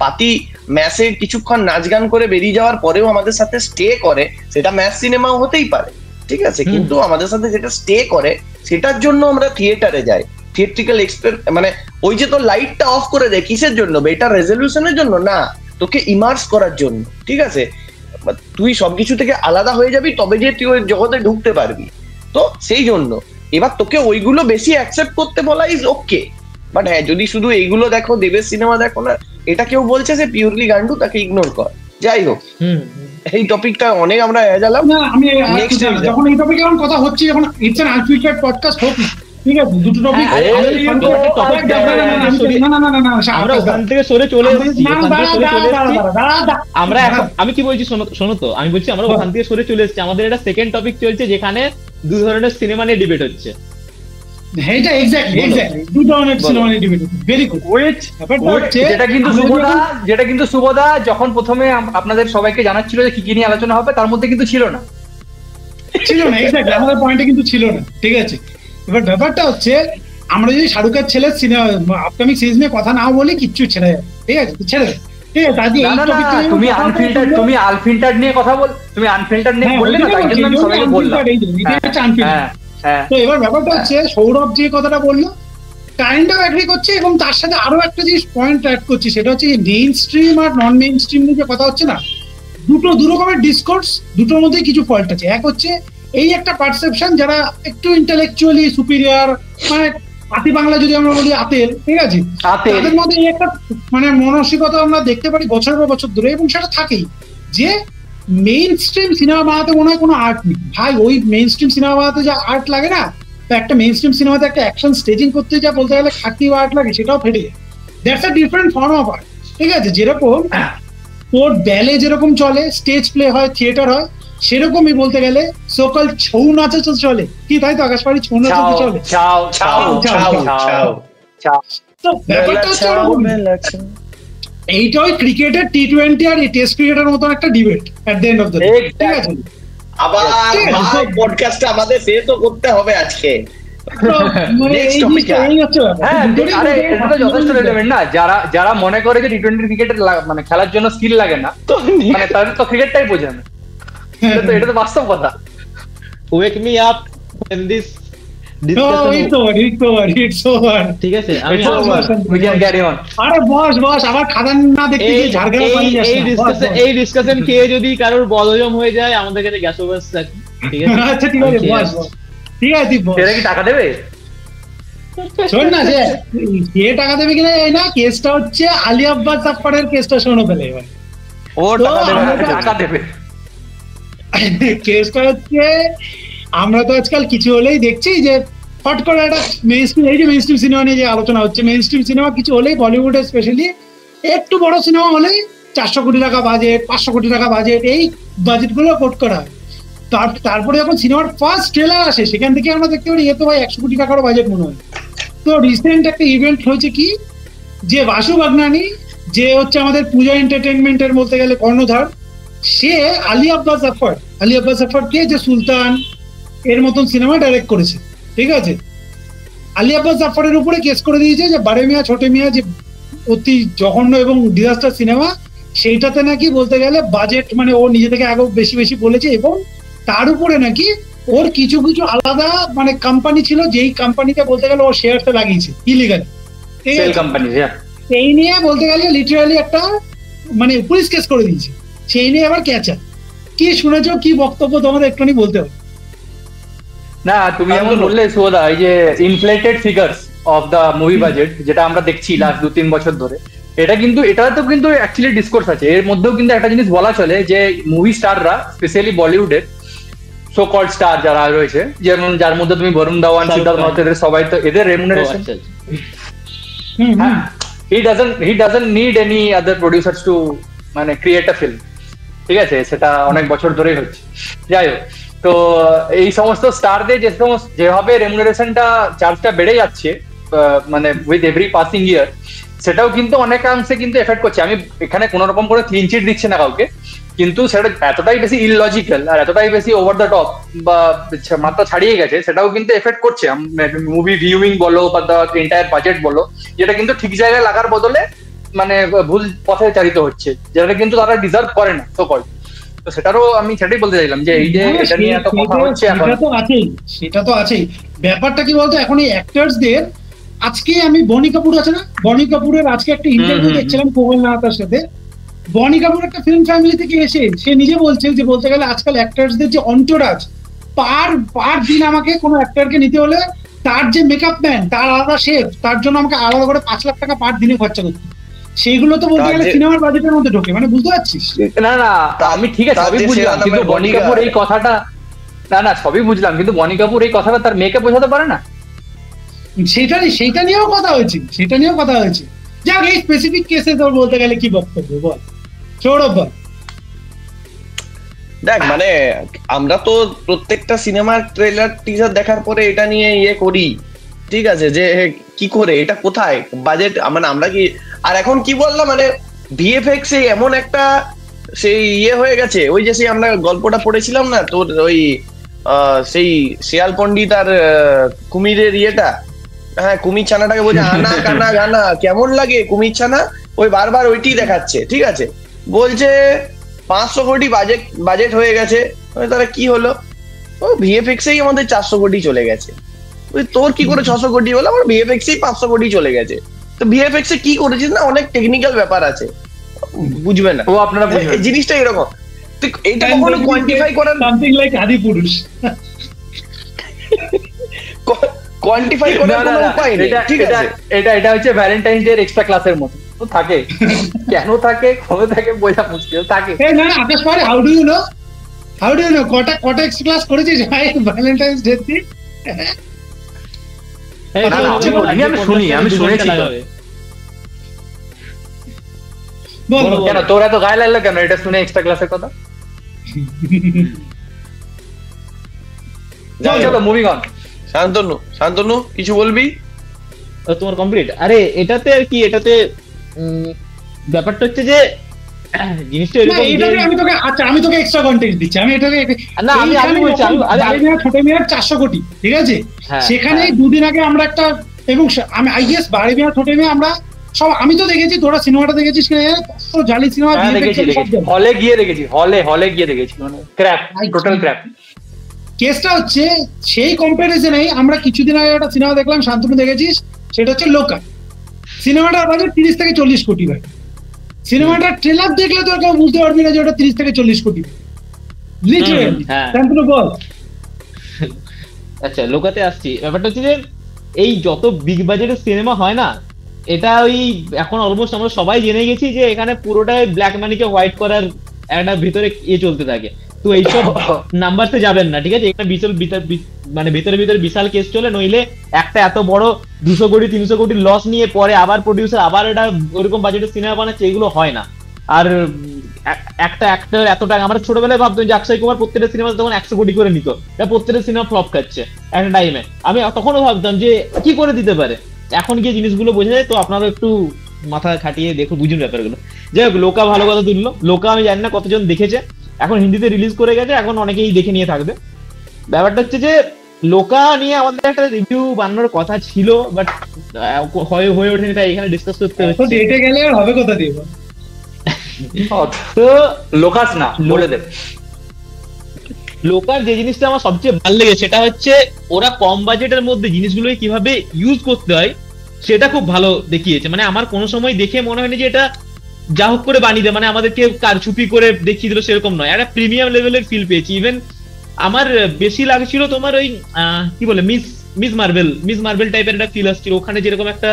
পাতি ম্যাসে কিছুক্ষণ নাচ গান করে বেরিয়ে যাওয়ার পরেও আমাদের সাথে স্টে করে, সেটা ম্যাস সিনেমাও হতেই পারে। ঠিক আছে, কিন্তু আমাদের সাথে যেটা স্টে করে সেটার জন্য আমরা থিয়েটারে যাই। থিয়েট্রিক্যাল মানে ওই যে তোর লাইটটা অফ করে দেয় কিসের জন্য? বেটার রেজলিউশনের জন্য না, তোকে ইমার্স করার জন্য। ঠিক আছে, তুই সবকিছু থেকে আলাদা হয়ে যাবি, তবে যে তুই ওই জগতে ঢুকতে পারবি। তো সেই জন্য এবার তোকে ওইগুলো বেশি অ্যাকসেপ্ট করতে বলা ইজ ওকে। বাট হ্যাঁ, যদি শুধু এইগুলো দেখো, দেবের সিনেমা দেখো না, এটা কেউ বলছে যে পিওরলি গান্ডু, তাকে ইগনোর কর। যাই হোক, এই টপিকটা অনেক আমরা এড়ালাম। আমি যখন এই টপিকে এখন কথা হচ্ছে, যখন ইটস অ্যান আনফিল্টার্ড পডকাস্ট হোক না, ঠিক আছে, দুটো টপিক। আমরা ওখান থেকে সরে চলে এসেছি, আমরা আমি কি বলছি শোনো তো, আমি বলছি আমরা ওখান থেকে সরে চলে এসেছি, আমাদের একটা সেকেন্ড টপিক চলছে যেখানে দু ধরনের সিনেমা নিয়ে ডিবেট হচ্ছে। এইটা এক্স্যাক্টলি দু ধরনের সিনেমা নিয়ে ডিবেট হচ্ছে। Very good. যেটা কিন্তু শুভদা যখন প্রথমে আপনাদের সবাইকে জানাচ্ছিল যে কি নিয়ে আলোচনা হবে, তার মধ্যে কিন্তু ছিল না, এক্স্যাক্টলি আমাদের পয়েন্টে কিন্তু ছিল না। ঠিক আছে, এবার ব্যাপারটা হচ্ছে আমরা যদি শাহরুখের ছেলের সিনেমা আপকামিং সিরিজ নিয়ে কথা না বলি কিচ্ছু ছেড়ে যাবে। ঠিক আছে, ছেড়ে দেবে। ঠিক আছে, তুমি আনফিল্টার্ড নিয়ে কথা বল, তুমি আনফিল্টার্ড নিয়ে বললে না, তাই জন্য আমি সবাইকে বললাম। তো এবার ব্যাপারটা হচ্ছে সৌরভ যে কথাটা বললো কাইন্ড অফ এগ্রি করছে, এবং তার সাথে আরো একটা জিনিস পয়েন্ট অ্যাড করছি, সেটা হচ্ছে মেইন স্ট্রিম আর নন মেইন স্ট্রিম নিয়ে যে কথা হচ্ছে না, দু রকমের ডিসকোর্স, দুটোর মধ্যে কিছু ফল্ট আছে। এক হচ্ছে এই একটা পারসেপশন যারা একটু ইন্টেলেকচুয়ালি সুপিরিয়র, মানে আতি বাংলা যদি আমরা বলি আতেল, ঠিক আছে, তাদের মধ্যে এই একটা মানে মানসিকতা আমরা দেখতে পারি বছরের পর বছর ধরে, এবং সেটা থাকেই যে মেইন স্ট্রিম সিনেমা বানাতে মনে হয় কোনো আর্ট নেই। ভাই ওই মেইন স্ট্রিম সিনেমা বানাতে যা আর্ট লাগে না, একটা মেইন স্ট্রিম সিনেমাতে একটা অ্যাকশন স্টেজিং করতে যা বলতে গেলে খাটি আর্ট লাগে, সেটাও ফেটে যায়। That's a different form of art. ঠিক আছে, যেরকম তোর ব্যালে যেরকম চলে, স্টেজ প্লে হয়, থিয়েটার হয়, সেরকমই বলতে গেলে সকল ছৌ নাচে চলে কি, তাই তো আকাশবাড়ি ছৌ নাচে চলে। তো ব্যাপারটা হচ্ছে এইটাই ক্রিকেটের T20 আর টেস্ট ক্রিকেটের মতন একটা debate at the end of the day. ঠিক আছে, আবার ভাই পডকাস্টটা আমাদের শেষও করতে হবে আজকে। যথেষ্ট রেলেভেন্ট না, যারা মনে করে যে T20 ক্রিকেটের মানে খেলার জন্য স্কিল লাগে না, মানে তাদের তো ক্রিকেটটাই বোঝে না। এটা তো বাস্তব কথা। Wake me up when this ঠিক আছে, আমি আরে বস আবার খাদান না দেখতে গিয়ে ঝাড়গ্রাম এই ডিসকাশন খেয়ে যদি কারোর বদহজম হয়ে যায় আমাদের কাছে গ্যাস ওভার থাকে। ঠিক আছে, আচ্ছা ঠিক আছে বস, ঠিক আছে বস, এরা কি টাকা দেবে? শোন না, যে টাকা দেবে কিনা এই না, কেসটা হচ্ছে আলী আব্বাস জাফরের কেসটা শোনো পেলে। এবার ও টাকা দেবে। কেসটা হচ্ছে আমরা তো আজকাল কিছু হলেই দেখছি যে ফট করে একটা মেইনস্ট্রিম, এই যে মেইনস্ট্রিম সিনেমা নিয়ে যে আলোচনা হচ্ছে, মেইনস্ট্রিম সিনেমা কিছু হলেই বলিউডে স্পেশালি একটু বড় সিনেমা হলেই 400 কোটি টাকা বাজেট, 500 কোটি টাকা বাজেট, এই বাজেটগুলো কোট করা হয়। তারপরে যখন সিনেমার ফার্স্ট ট্রেলার আসে সেখান থেকে আমরা দেখতে পারি এ তো ভাই 100 কোটি টাকারও বাজেট মনে হয়। তো রিসেন্ট একটা ইভেন্ট হয়েছে কি, যে বাসু বাগনানি, যে হচ্ছে আমাদের পূজা এন্টারটেনমেন্টের বলতে গেলে কর্ণধার, সে আলী আব্বাস জাফরকে যে সুলতান এর মতন সিনেমা ডাইরেক্ট করেছে। ঠিক আছে, আলী আব্বাস জাফরের উপরে কেস করে দিয়েছে যে বারে মিয়া ছোটে মিয়া যে অতি জঘন্য এবং ডিজাস্টার সিনেমা, সেইটাতে নাকি বলতে গেলে বাজেট মানে ও নিজে থেকে আগে বেশি বলেছে, এবং তার উপরে নাকি ওর কিছু আলাদা মানে কোম্পানি ছিল, যেই কোম্পানিতে বলতে গেলে ও শেয়ারটা লাগিয়েছে ইলিগালি। ঠিক আছে, সেই নিয়ে বলতে গেলে লিটারালি একটা মানে পুলিশ কেস করে দিয়েছে, সেই নিয়ে আবার ক্যাচা। কি শুনেছো, কি বক্তব্য তোমাদের একটুখানি বলতে হবে? না, তুমি যেমন বললে সুবোধা, এই যে inflated figures of the movie budget যেটা আমরা দেখছি লাস্ট 2-3 বছর ধরে, এটা তো কিন্তু অ্যাকচুয়ালি ডিসকোর্স আছে। এর মধ্যেও কিন্তু একটা জিনিস বলা চলে যে মুভি স্টাররা, স্পেশালি বলিউডের সো কল্ড স্টার যারা রয়েছে, যেমন যার মধ্যে তুমি বরুণ ধাওয়ান, সিদ্ধার্থ মালহোত্রা, সবাই তো এদের remuneration, he doesn't need any other producers to মানে ক্রিয়েট আ ফিল্ম। ঠিক আছে, সেটা অনেক বছর ধরেই হচ্ছে। যাই হোক, তো এই সমস্ত স্টারদের যেভাবে রেমুনারেশনটা চার্জটা বেড়ে যাচ্ছে মানে উইথ এভরি পাসিং ইয়ার, সেটাও কিন্তু অনেকাংশে কিন্তু এফেক্ট করছে। আমি এখানে কোনো রকম করে ক্লিন চিট দিচ্ছি না কাউকে, কিন্তু সেটা এতটাই বেশি ইললজিক্যাল আর এতটাই বেশি ওভার দ্য টপ বা মাত্রা ছাড়িয়ে গেছে, সেটাও কিন্তু এফেক্ট করছে মুভি ভিউইং বলো বা দ্য এন্টায়ার বাজেট বলো, যেটা কিন্তু ঠিক জায়গায় লাগার বদলে মানে ভুল পথে চালিত হচ্ছে, যেটা কিন্তু তারা ডিজার্ভ করে না সো কল্ড। তো সেটাই বলতে চাইলাম যে এই যে এটা নিয়ে এত কথা হচ্ছে এখন, সেটা তো আছেই। ব্যাপারটা কি বলতো, এখন এই অ্যাক্টরসদের, আজকে আমি বনি কাপুর আছে না, বনি কাপুরের আজকে একটা ইন্টারভিউ দেখছিলাম কোমল নাহাতার সাথে। বনি কাপুর একটা ফিল্ম ফ্যামিলি থেকে এসে সে নিজে বলছে যে বলতে গেলে আজকাল অ্যাক্টরসদের যে অন্টোরাজ, পার দিন আমাকে কোনো অ্যাক্টরকে নিতে হলে তার যে মেকআপ ম্যান, তার আলাদা শেফ, তার জন্য আমাকে আলাদা করে 5 লাখ টাকা পার দিনে খরচা করতে, সেইগুলো তো বলতে গেলে সিনেমার বাজেটের মধ্যে ঢোকে, মানে বুঝতে পারছিস? না আমি ঠিক আছে সবই বুঝলাম, কিন্তু বনি কাপুর এই কথাটা, না সবই বুঝলাম, কিন্তু বনি কাপুর এই কথাটা তার মেয়েকে বোঝাতে পারে না। সেইটা নিয়েও কথা হয়েছে। যাক, এই স্পেসিফিক কেসে তোর বলতে গেলে কি বক্তব্য বল সৌরভ বল। দেখ মানে আমরা তো প্রত্যেকটা সিনেমার ট্রেলার টিজার দেখার পরে এটা নিয়ে করি, ঠিক আছে, যে কি করে এটা কোথায় বাজেট, মানে আমরা কি আর এখন কি বললাম মানে ভিএফএক্স এমন একটা সেই হয়ে গেছে, ওই যে সেই আমরা গল্পটা পড়েছিলাম না তোর ওই সেই শেয়াল পণ্ডিত আর কুমিরের হ্যাঁ কুমির ছানাটাকে বলছে আনা কানা গানা কেমন লাগে কুমির ছানা, ওই বারবার ওইটি দেখাচ্ছে, ঠিক আছে, বলছে 500 কোটি বাজেট হয়ে গেছে, তাহলে কি হলো, ও ভিএফএক্সেই আমাদের 400 কোটি চলে গেছে, তোর কি করে 600 কোটি হলো, আমার ভিএফএক্সেই 500 কোটি চলে গেছে। তো ভিএফএক্স এ কি করেছিস না, অনেক টেকনিক্যাল ব্যাপার আছে, বুঝবে না, ও আপনারা এই জিনিসটা এরকম, তুই এইটা কখনো কোয়ান্টিফাই করার সামথিং লাইক আদিপুরুষ কোয়ান্টিফাই করার কোনো উপায় নেই, ঠিক আছে। এটা হচ্ছে ভ্যালেন্টাইন্স ডে এক্সট্রা ক্লাসের মতো থাকে, কেন থাকে কবে থাকে বোঝা মুশকিল থাকে। না আকাশ পারে, হাউ ডু ইউ নো কটা এক্সট্রা ক্লাস করেছিস ভাই ভ্যালেন্টাইন্স ডে তে? আমি শুনেছি। কেন তোর এত গায়ে লাগলো কেন এটা শুনে এক্সট্রা ক্লাসের কথা? চলো মুভিং অন। শান্তনু কিছু বলবি? তোমার কমপ্লিট? আরে এটাতে আর কি, এটাতে ব্যাপারটা হচ্ছে যে জিনিসটা আমি তোকে এক্সট্রা কন্টেক্সট দিচ্ছি, আমি এটাকে না আমি বলছি ছোট মিয়ার 400 কোটি, ঠিক আছে, সেখানে দুদিন আগে আমরা একটা, এবং আমি আই গেস বাড়ি মিয়া ছোট মিয়া আমরা সব, আমি তো দেখেছি, তোরা সিনেমাটা দেখেছিস কিনা জালি সিনেমা হলে গিয়ে দেখেছি মানে ক্র্যাপ, টোটাল ক্র্যাপ। কেসটা হচ্ছে সেই কম্পারিজনে আমরা কিছুদিন আগে একটা সিনেমা দেখলাম, শান্তনু দেখেছিস, সেটা হচ্ছে লোকা। সিনেমাটার বাজেট 30 থেকে 40 কোটি ভাই। সিনেমাটার ট্রেলার দেখলে তো কেউ বুঝতে পারবি না যে ওটা 30 থেকে 40 কোটি লিটারেলি। শান্তনু বল। আচ্ছা লোকাতে আসছি, ব্যাপারটা হচ্ছে যে এই যত বিগ বাজেটের সিনেমা হয় না, এটা ওই এখন অলমোস্ট আমরা সবাই জেনে গেছি যে এখানে পুরোটাই ব্ল্যাক মানিকে হোয়াইট করার একটা ভিতরে চলতে থাকে। তো এইসব নাম্বারতে যাবেন না, ঠিক আছে, এটা বিশাল মানে ভিতরে বিশাল কেস চলে, নইলে একটা এত বড় 200 কোটি 300 কোটি লস নিয়ে পরে আবার প্রডিউসার আবার এটা ওরকম বাজেটের সিনেমা বানাচ্ছে, এগুলো হয় না। আর একটা অ্যাক্টর এত টাকা, আমরা ছোটবেলায় ভাবতাম যে অক্ষয় কুমার প্রত্যেকটা সিনেমা তখন 100 কোটি করে নিত, প্রত্যেকটা সিনেমা ফ্লপ খাচ্ছে একটা টাইমে। আমি তখনও ভাবতাম যে কি করে দিতে পারে, এখন গিয়ে জিনিসগুলো বোঝা যায়। তো আপনারা একটু মাথা খাটিয়ে দেখো, বুঝুন ব্যাপারগুলো। যাই হোক, লোকা ভালো কথা তুললো। লোকা আমি জানি না কতজন দেখেছে, এখন হিন্দিতে রিলিজ করে গেছে, এখন অনেকেই দেখে নিয়ে থাকবে। ব্যাপারটা হচ্ছে যে লোকা নিয়ে আমাদের একটা রিভিউ বানানোর কথা ছিল, বাট হয়ে ওঠেনি, তাই এখানে ডিসকাস করতে হচ্ছে। ডেটে গেলে আর হবে কথা দিয়ে তো লোকাস না বলে দে। লোকার যে জিনিসটা আমার সবচেয়ে ভালো লেগে সেটা হচ্ছে ওরা কম বাজেটের মধ্যে জিনিসগুলোকে কিভাবে ইউজ করতে হয় সেটা খুব ভালো দেখিয়েছে। মানে আমার কোনো সময় দেখে মনে হয়নি যে এটা যা হোক করে বানিয়ে দেয়, মানে আমাদেরকে কারচুপি করে দেখিয়ে দিল, সেরকম নয়, একটা প্রিমিয়াম লেভেলের ফিল পেয়েছি। ইভেন আমার বেশি লাগছিল তোমার ওই কি বলে মিস মার্বেল টাইপের একটা ফিল আসছিল। ওখানে যেরকম একটা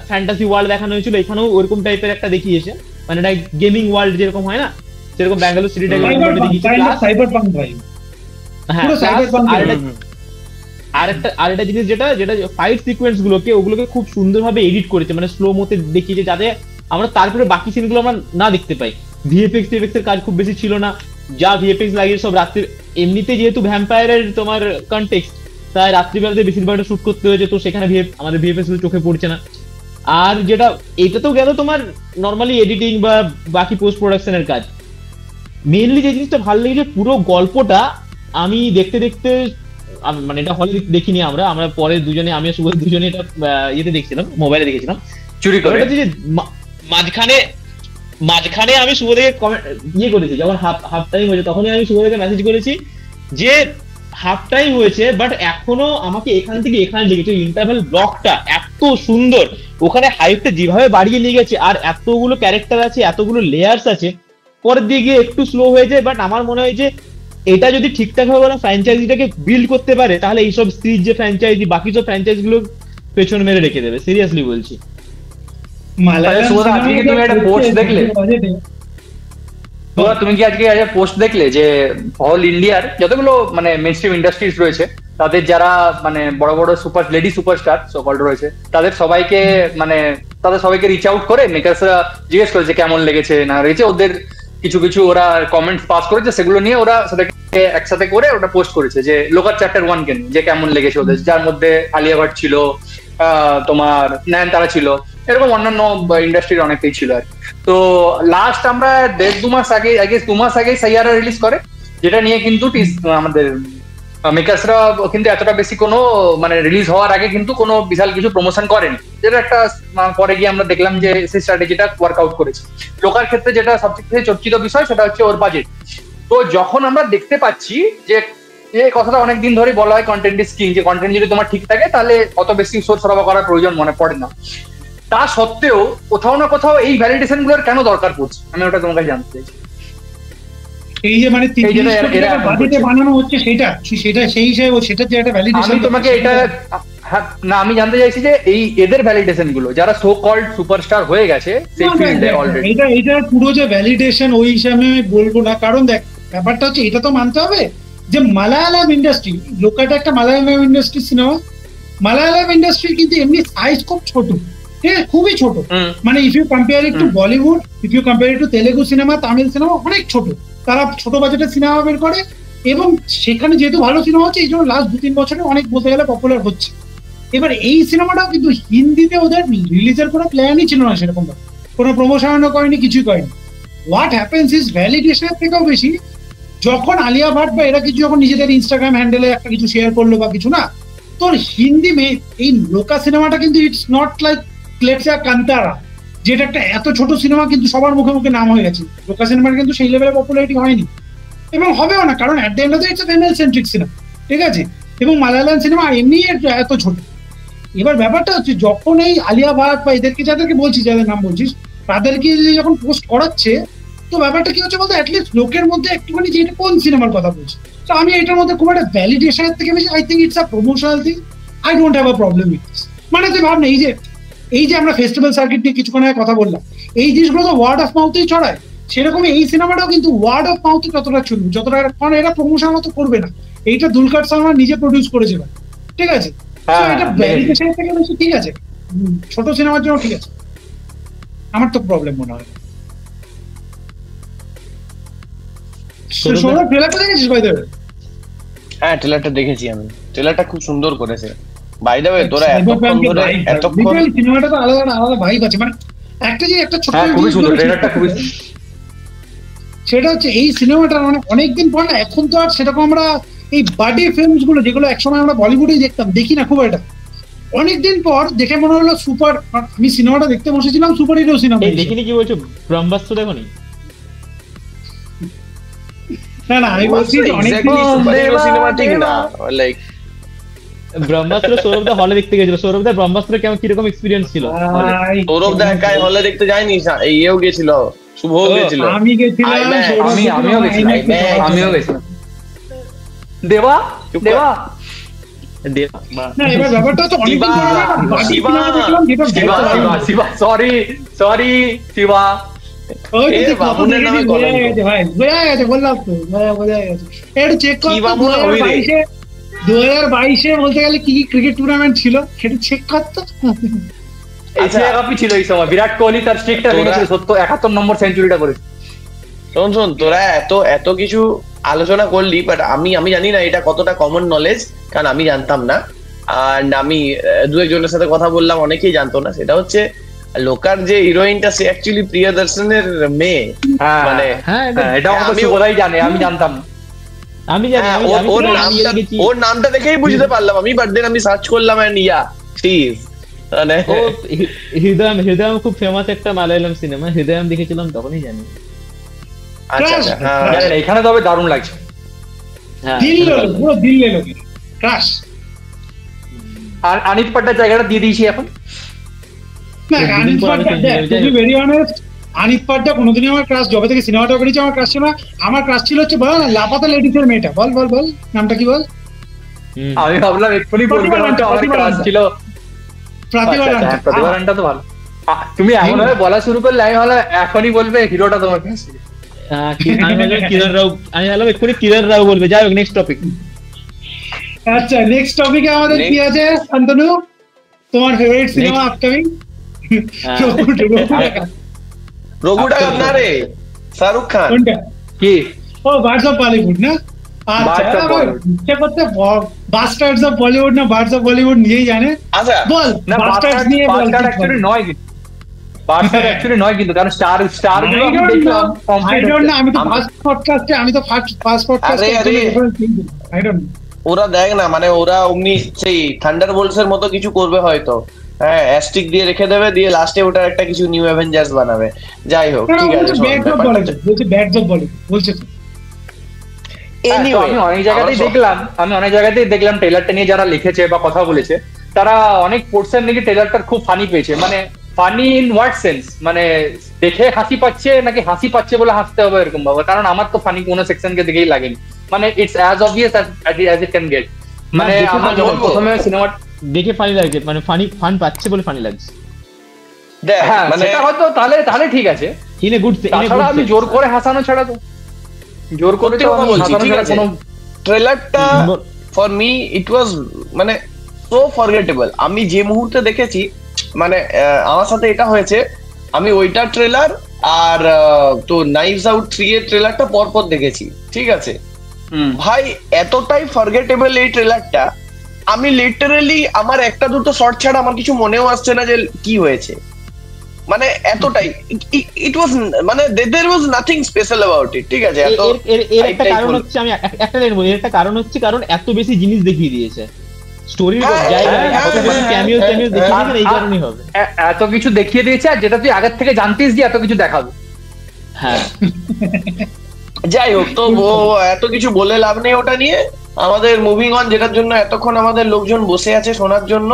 ফ্যান্টাসি ওয়ার্ল্ড দেখানো হয়েছিল, এখানেও ওরকম টাইপের একটা দেখিয়েছে, মানে একটা গেমিং ওয়ার্ল্ড যেরকম হয় না, সেরকম ব্যাঙ্গালোর সিটিটা আরেকটা জিনিস যেটা ফাইট সিকোয়েন্স ওগুলোকে খুব সুন্দরভাবে এডিট করেছে, মানে স্লো মোতে দেখিয়েছে, যাতে আমরা তারপরে বাকি সিনগুলো আমরা না দেখতে পাই। ভিএফএক্স এর কাজ খুব বেশি ছিল না, যা ভিএফএক্স লাগিয়ে সব রাত্রি, এমনিতে যেহেতু ভ্যাম্পায়ারের তোমার কনটেক্সট, তাই রাত্রিবেলাতে বেশিরভাগটা শুট করতে হয়েছে, তো সেখানে আমাদের ভিএফএক্স চোখে পড়ছে না। আর যেটা এটা তো গেল তোমার নর্মালি এডিটিং বা বাকি পোস্ট প্রোডাকশনের কাজ। মেইনলি যে জিনিসটা ভালো লেগেছে, পুরো গল্পটা আমি দেখতে মানে এটা হলে দেখিনি আমরা পরে দুজনে, আমি আর শুভ দুজনে এটা ইয়েতে দেখছিলাম, মোবাইলে দেখেছিলাম চুরি করে। মাঝখানে আমি শুভ থেকে ইয়ে করেছি, যখন হাফ টাইম হয়েছে তখনই আমি শুভ থেকে মেসেজ করেছি যে হাফ টাইম হয়েছে, বাট এখনো আমাকে এখান থেকে এখানে লেগেছে ইন্টারভ্যাল ব্লকটা এত সুন্দর, ওখানে হাইপটা যেভাবে বাড়িয়ে নিয়ে গেছে, আর এতগুলো ক্যারেক্টার আছে, এতগুলো লেয়ার্স আছে, পরের দিকে গিয়ে একটু স্লো হয়ে যায়। বাট আমার মনে হয় যে এটা যদি ঠিকঠাক ভাবে ওরা ফ্র্যাঞ্চাইজিটাকে বিল্ড করতে পারে, তাহলে এইসব স্ত্রীর যে ফ্র্যাঞ্চাইজি, বাকি সব ফ্র্যাঞ্চাইজি গুলো পেছন মেরে রেখে দেবে, সিরিয়াসলি বলছি। তুমি কি আজকে পোস্ট দেখলে যে অল ইন্ডিয়ার যতগুলো মানে মেইনস্ট্রিম ইন্ডাস্ট্রিজ রয়েছে তাদের যারা মানে বড় বড় লেডি সুপারস্টার সকল রয়েছে, তাদের সবাইকে রিচ আউট করে মেকার্সরা জিজ্ঞেস করেছে কেমন লেগেছে না লেগেছে, ওদের কিছু কিছু ওরা কমেন্টস পাস করেছে, সেগুলো নিয়ে ওরা সেটাকে একসাথে করে ওটা পোস্ট করেছে যে লোকার চ্যাপ্টার 1 কে নিয়ে যে কেমন লেগেছে ওদের, যার মধ্যে আলিয়া ভাট ছিল, তোমার নয়নতারা ছিল, এরকম অন্যান্য ইন্ডাস্ট্রির অনেকেই ছিল আর। তো লাস্ট আমরা 1.5-2 মাস আগে, আই গেস 2 মাস আগে সাইয়ারা রিলিজ করে, যেটা নিয়ে কিন্তু আমাদের মেকার্সরা কিন্তু এতটা বেশি কোনো মানে রিলিজ হওয়ার আগে কিন্তু কোনো বিশাল কিছু প্রমোশন করেনি, যেটা একটা পরে গিয়ে আমরা দেখলাম যে সেই স্ট্র্যাটেজিটা ওয়ার্কআউট করেছে। লোকার ক্ষেত্রে যেটা সবচেয়ে চর্চিত বিষয় সেটা হচ্ছে ওর বাজেট। তো যখন আমরা দেখতে পাচ্ছি যে এই কথাটা অনেকদিন ধরে বলা হয় কন্টেন্ট ইজ কিং, যে কন্টেন্ট যদি তোমার ঠিক থাকে তাহলে অত বেশি সোর্স সরবরাহ করার প্রয়োজন মনে পড়ে না, তা সত্ত্বেও কোথাও না কোথাও এই ভ্যালিডেশন গুলোর কেন দরকার পড়ছে, আমি ওটা তোমাকে জানতে চাইছি। এই যে মানে বাজেটে বানানো হচ্ছে সেটা সেই হিসেবে সেটা যে একটা ভ্যালিডেশন, আমি তোমাকে এটা না, আমি জানতে চাইছি যে এই এদের ভ্যালিডেশন গুলো যারা সো কল্ড সুপারস্টার হয়ে গেছে সেই ফিল্ডে অলরেডি, এটা পুরো যে ভ্যালিডেশন ওই হিসাবে আমি বলবো না, কারণ দেখ ব্যাপারটা হচ্ছে এটা তো মানতে হবে যে মালায়ালাম ইন্ডাস্ট্রি, লোকাটা একটা Malayalam industry cinema, Malayalam industry কিন্তু এমনি সাইজ খুব ছোট, ঠিক আছে, খুবই ছোট, মানে if you compare it to Bollywood, if you compare it to Telugu cinema, Tamil cinema, অনেক ছোট, তারা ছোট বাজেটের সিনেমা বের করে, এবং সেখানে যেহেতু ভালো সিনেমা হচ্ছে এই জন্য লাস্ট 2-3 বছরে অনেক বলতে গেলে পপুলার হচ্ছে। এবার এই সিনেমাটাও কিন্তু হিন্দিতে ওদের রিলিজের কোনো প্ল্যানই ছিল না, সেরকম কোনো প্রমোশনও করেনি, কিছুই করেনি। হোয়াট হ্যাপেন্স ইজ ভ্যালিডেশনের থেকেও বেশি যখন আলিয়া ভাট বা এরা কিছু যখন নিজেদের ইনস্টাগ্রাম হ্যান্ডেলে একটা কিছু শেয়ার করলো বা কিছু, না তোর হিন্দি এই লোকা সিনেমাটা কিন্তু ইটস নট লাইক ক্লেটসা কান্তারা, যেটা একটা এত ছোট সিনেমা কিন্তু সবার মুখে মুখে নাম হয়ে গেছে, লোকা সিনেমাটা কিন্তু সেই লেভেলে পপুলারিটি হয়নি এবং হবেও না, কারণ at the end of the it's a female centric cinema, ঠিক আছে, এবং মালায়ালাম সিনেমা এমনি এত ছোট। এবার ব্যাপারটা হচ্ছে যখন এই আলিয়া ভাট বা এদেরকে যাদেরকে বলছিস, যাদের নাম বলছিস, তাদেরকে যখন পোস্ট করাচ্ছে, তো ব্যাপারটা কি হচ্ছে বলতে অ্যাটলিস্ট লোকের মধ্যে একটুখানি যে এটা কোন সিনেমার কথা বলছে, তো আমি এটার মধ্যে খুব একটা ভ্যালিডেশনের থেকে বেশি I think it's a promotional thing, I don't have a problem with this. মানে তুই ভাব না, এই যে আমরা ফেস্টিভ্যাল সার্কিট নিয়ে কিছুক্ষণ আগে কথা বললাম, এই জিনিসগুলো তো ওয়ার্ড অফ মাউথেই ছড়ায়, সেরকমই এই সিনেমাটাও কিন্তু ওয়ার্ড অফ মাউথে যতটা চলবে, যতটা, কারণ এটা প্রমোশন মতো করবে না, এইটা দুলকার সালমান নিজে প্রডিউস করেছিল, ঠিক আছে, এটা ভ্যালিডেশনের থেকে বেশি ঠিক আছে, ছোট সিনেমার জন্য ঠিক আছে, আমার তো প্রবলেম মনে হয়। ট্রেলারটা দেখেছিস ভাই? হ্যাঁ, ট্রেলারটা দেখেছি আমি, ট্রেলারটা খুব সুন্দর করেছে। বাই দ্য ওয়ে, তোরা এতক্ষণ সিনেমাটা তো আলাদা আলাদা ভাইব আছে, মানে একটা ছোট খুবই সুন্দর ট্রেলারটা, খুবই সেটা হচ্ছে এই সিনেমাটা মানে অনেকদিন পর না, এখন তো আর সেরকম আমরা এই বাডি ফিল্মস গুলো যেগুলো একসময় আমরা বলিউডেই দেখতাম, দেখি না খুব একটা, অনেকদিন পর দেখে মনে হলো সুপার, আমি সিনেমাটা দেখতে বসেছিলাম সুপার হিরো সিনেমা। দেখিনি, কি বলছো, ব্রহ্মাস্ত্র দেখোনি? না আমি বলছি সিনেমা ঠিক না, লাইক ব্রহ্মাস্ত্র সৌরভ দা হলে দেখতে গেছিল, সৌরভ দা ব্রহ্মাস্ত্র কেমন কিরকম এক্সপিরিয়েন্স ছিল? সৌরভ দা একাই হলে দেখতে যায়নি, ইয়েও গেছিল, শুভও গেছিল, আমি গেছিলাম, আমিও গেছিলাম, দেবা না, এবার ব্যাপারটা তো অনেক সরি শিবা, বললাম তো বোঝা গেছে, একটু চেক কর 2022 বলতে গেলে কি কি ক্রিকেট টুর্নামেন্ট ছিল সেটা চেক করতো। এশিয়া কাপই ছিল এই সময়, বিরাট কোহলি তার স্ট্রিকটা ভেঙেছিল, 71 নম্বর সেঞ্চুরিটা করেছে। শোন তোরা এত কিছু আলোচনা করলি, বাট আমি জানি না এটা কতটা কমন নলেজ, কারণ আমি জানতাম না, আর আমি দু একজনের সাথে কথা বললাম, অনেকেই জানতো না। সেটা হচ্ছে লোকার যে হিরোইনটা সে অ্যাকচুয়ালি প্রিয়দর্শনের মেয়ে, মানে এটা অবশ্যই ওরাই জানে, আমি জানতাম না। আমি জানি, ওর নামটা দেখেই বুঝতে পারলাম আমি, বাট দেন আমি সার্চ করলাম এন্ড প্লিজ, মানে হৃদয়ম খুব ফেমাস একটা মালায়ালাম সিনেমা, হৃদয়ম দেখেছিলাম তখনই জানি। আচ্ছা, এখানে তবে দারুণ লাগছে, আর আনিত পাড্ডার জায়গাটা দিয়ে দিয়েছি এখন। আনিত পাড্ডা কোনোদিনই আমার ক্রাশ, যবে থেকে সিনেমাটা করেছি আমার ক্রাশ ছিল না, আমার ক্রাশ ছিল হচ্ছে বল লাপাতা লেডিসের মেয়েটা, বল নামটা কি বল? আমি ভাবলাম এক্ষুনি বলবো, আমার ক্রাশ ছিল প্রতিভারানটা, তো ভালো। তুমি এমন ভাবে বলা শুরু করলে আমি ভাবলাম এখনই বলবে হিরোটা তোমার ক্রাশ ছিল। আমি ভাবলাম কিরণ রাও বলবে। যাই হোক, নেক্সট টপিক। আচ্ছা নেক্সট টপিকে আমাদের কি Next. আছে শান্তনু, তোমার ফেভারিট সিনেমা আপকামিং? রঘু ডাকাত না রে, শাহরুখ খান। কোনটা? কি ও বার্ডস অফ বলিউড না? Birds of Bollywood. ইচ্ছে করতে বাস্টার্ডস অফ বলিউড না বার্ডস অফ বলিউড নিয়েই জানে। আচ্ছা বল না, বাস্টার্ডস নিয়ে বল। বাস্টার্ড অ্যাকচুয়ালি নয় কিন্তু, বাস্টার্ড অ্যাকচুয়ালি নয় কিন্তু, কারণ স্টার গুলো আমি দেখলাম I কমপ্লিট don't know, আমি তো আমি- ফার্স্ট পডকাস্টে আই ডোন্ট নো। ওরা দেখ না, মানে ওরা অমনি সেই থান্ডার বোল্টস এর মতো কিছু করবে হয়তো, হ্যাঁ অ্যাস্টিক দিয়ে রেখে দেবে, দিয়ে লাস্টে ওটার একটা কিছু নিউ অ্যাভেঞ্জার্স বানাবে। যাই হোক, ঠিক আছে, শোন, ব্যাডস অফ ব্যাপারটা বলিউড বলছে, ব্যাডস অফ বলিউড বলছে তো। anyway, আমি অনেক জায়গাতেই দেখলাম ট্রেলারটা নিয়ে যারা লিখেছে বা কথা বলেছে, তারা অনেক পোর্শন নাকি ট্রেলারটার খুব ফানি পেয়েছে। মানে ফানি ইন হোয়াট সেন্স, মানে দেখে হাসি পাচ্ছে নাকি হাসি পাচ্ছে বলে হাসতে হবে এরকম ভাবে, কারণ আমার তো ফানি কোনো সেকশনকে দেখেই লাগেনি। মানে it's as obvious as it can get. মানে দেখে আমার ভালো যখন লাগলো। প্রথমে সিনেমা, দেখে ফানি লাগছে, মানে ফান পাচ্ছে বলে ফানি লাগছে। দেখ হ্যাঁ মানে সেটা হয়তো তাহলে ঠিক আছে। ইন এ গুড তাছাড়া আমি জোর করে হাসানো ছাড়া তো, জোর করে সত্যি তো কথা আমি বলছি, হাসানো ঠিক ছাড়া আছে। কোনো ট্রেলারটা ফর মি ইট ওয়াজ মানে সো ফরগেটেবল। আমি যে মুহূর্তে দেখেছি, মানে আমার সাথে এটা হয়েছে, আমি ওইটা ট্রেলার আর তো নাইভস আউট 3 এর ট্রেলারটা পরপর দেখেছি, ঠিক আছে ভাই, এতটাই ফরগেটেবল এই ট্রেলারটা, আমি লিটারালি আমার একটা দুটো শর্ট ছাড়া আমার কিছু মনেও আসছে না যে কি হয়েছে। মানে এতটাই ইট ওয়াজ, মানে there was nothing special about it, ঠিক আছে। এত এর একটা কারণ হচ্ছে, আমি একটা লাইন বলি, এর একটা কারণ হচ্ছে কারণ এত বেশি জিনিস দেখিয়ে দিয়েছে স্টোরির হ্যাঁ, জায়গায়, হ্যাঁ, এত বেশি হ্যাঁ, ক্যামিও হ্যাঁ, দেখিয়ে হ্যাঁ, দিয়েছে, এই কারণেই হবে। এত কিছু দেখিয়ে দিয়েছে, আর যেটা তুই আগের থেকে জানতিস যে এত কিছু দেখাবে। হ্যাঁ যাই হোক, তো এত কিছু বলে লাভ নেই ওটা নিয়ে। আমাদের মুভিং অন, যেটার জন্য এতক্ষণ আমাদের লোকজন বসে আছে শোনার জন্য।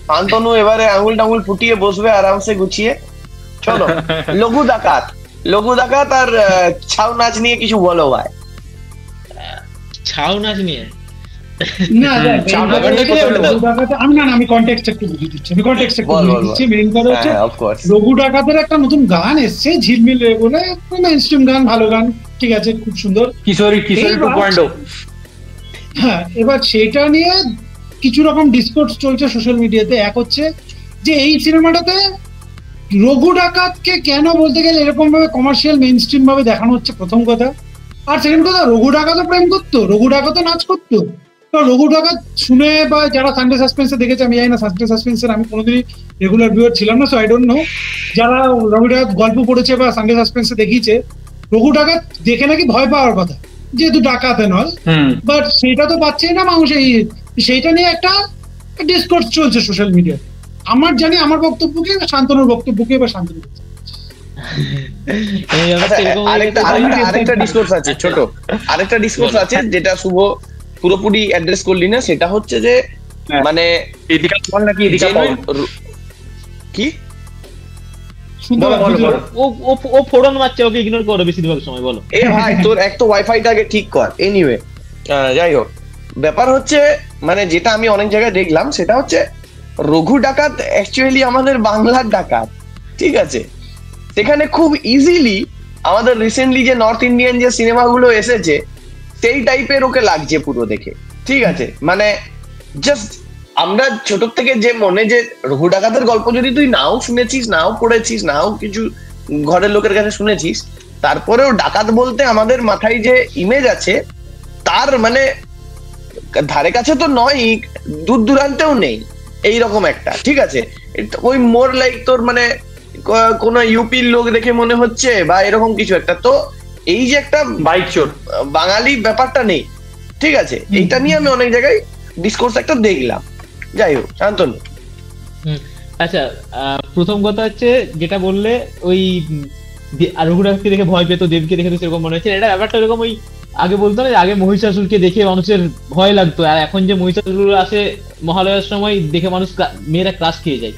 শান্তনু এবারে আঙুল টাঙুল ফুটিয়ে বসবে আরামসে গুছিয়ে। চলো, লঘু ডাকাত আর ছাউ নাচ নিয়ে কিছু বলো ভাই। ছাউ নাচ নিয়ে না আমি কনটেক্সট একটু বুঝিয়ে দিচ্ছি, মেইন কথা হচ্ছে হ্যাঁ, অফকোর্স। রঘু ডাকাতের একটা নতুন গান এসছে ঝিলমিল বলে, মেইনস্ট্রিম গান, ভালো গান, ঠিক আছে, খুব সুন্দর। কিশোরী 2.0। হ্যাঁ, এবার সেটা নিয়ে কিছু রকম ডিসকোর্স চলছে সোশ্যাল মিডিয়াতে। এক হচ্ছে যে এই সিনেমাটাতে রঘু ডাকাতকে কেন বলতে গেলে এরকম ভাবে কমার্শিয়াল মেইনস্ট্রিম ভাবে দেখানো হচ্ছে, প্রথম কথা। আর সেকেন্ড কথা, রঘু ডাকাতও প্রেম করতো, রঘু ডাকাতও নাচ করতো। তো রঘু ডাকাত শুনে বা যারা সানডে সাসপেন্সে দেখেছে, আমি জানি না সানডে সাসপেন্সের, আমি কোনোদিনই রেগুলার ভিউয়ার ছিলাম না, সো আই ডোন্ট নো। যারা রঘু ডাকাত গল্প পড়েছে বা সানডে সাসপেন্সে দেখিয়েছে, রঘু ডাকাত দেখে নাকি ভয় পাওয়ার কথা, যেহেতু ডাকাতে নয়, বাট সেটা তো পাচ্ছেই না মানুষ। সেইটা নিয়ে একটা ডিসকোর্স চলছে সোশ্যাল মিডিয়াতে। আমার জানি আমার বক্তব্যকে, শান্তনুর বক্তব্যকে বা শান্তনু আরেকটা ডিসকোর্স আছে, ছোট আরেকটা ডিসকোর্স আছে, যেটা শুভ পুরোপুরি অ্যাড্রেস করলি না। সেটা হচ্ছে যে মানে কি ও ফোড়ন মারছে, ওকে ইগনোর করো বেশিরভাগ সময়। বলো এ ভাই, তোর এক তো ওয়াইফাইটা আগে ঠিক কর। এনিওয়ে, যাই হোক, ব্যাপার হচ্ছে মানে যেটা আমি অনেক জায়গায় দেখলাম, সেটা হচ্ছে রঘু ডাকাত অ্যাকচুয়ালি আমাদের বাংলার ডাকাত, ঠিক আছে। সেখানে খুব ইজিলি আমাদের রিসেন্টলি যে নর্থ ইন্ডিয়ান যে সিনেমাগুলো এসেছে, সেই টাইপের ওকে লাগছে পুরো দেখে, ঠিক আছে। মানে জাস্ট আমরা ছোট থেকে যে মনে যে রঘু ডাকাতের গল্প যদি তুই নাও শুনেছিস, নাও পড়েছিস, নাও কিছু ঘরের লোকের কাছে শুনেছিস, তারপরেও ডাকাত বলতে আমাদের মাথায় যে ইমেজ আছে, তার মানে ধারে কাছে তো নয়, দূর দূরান্তেও নেই এইরকম একটা, ঠিক আছে। ওই মোর লাইক তোর মানে কোন ইউপির লোক দেখে মনে হচ্ছে বা এরকম কিছু একটা। তো এই যে একটা বাইক চোর বাঙালি ব্যাপারটা নেই, ঠিক আছে। এইটা নিয়ে আমি অনেক জায়গায় ডিসকোর্স একটা দেখলাম। যাই হোক, শান্তনু। আচ্ছা, প্রথম কথা হচ্ছে যেটা বললে, ওই রঘুরাজকে দেখে ভয় পেতো, দেবকে দেখে তো সেরকম মনে হচ্ছে। এটা ব্যাপারটা এরকম, ওই আগে বলতো না, আগে মহিষাসুরকে দেখে মানুষের ভয় লাগতো, আর এখন যে মহিষাসুর আসে মহালয়ার সময় দেখে মানুষ, মেয়েরা ক্রাশ খেয়ে যায়,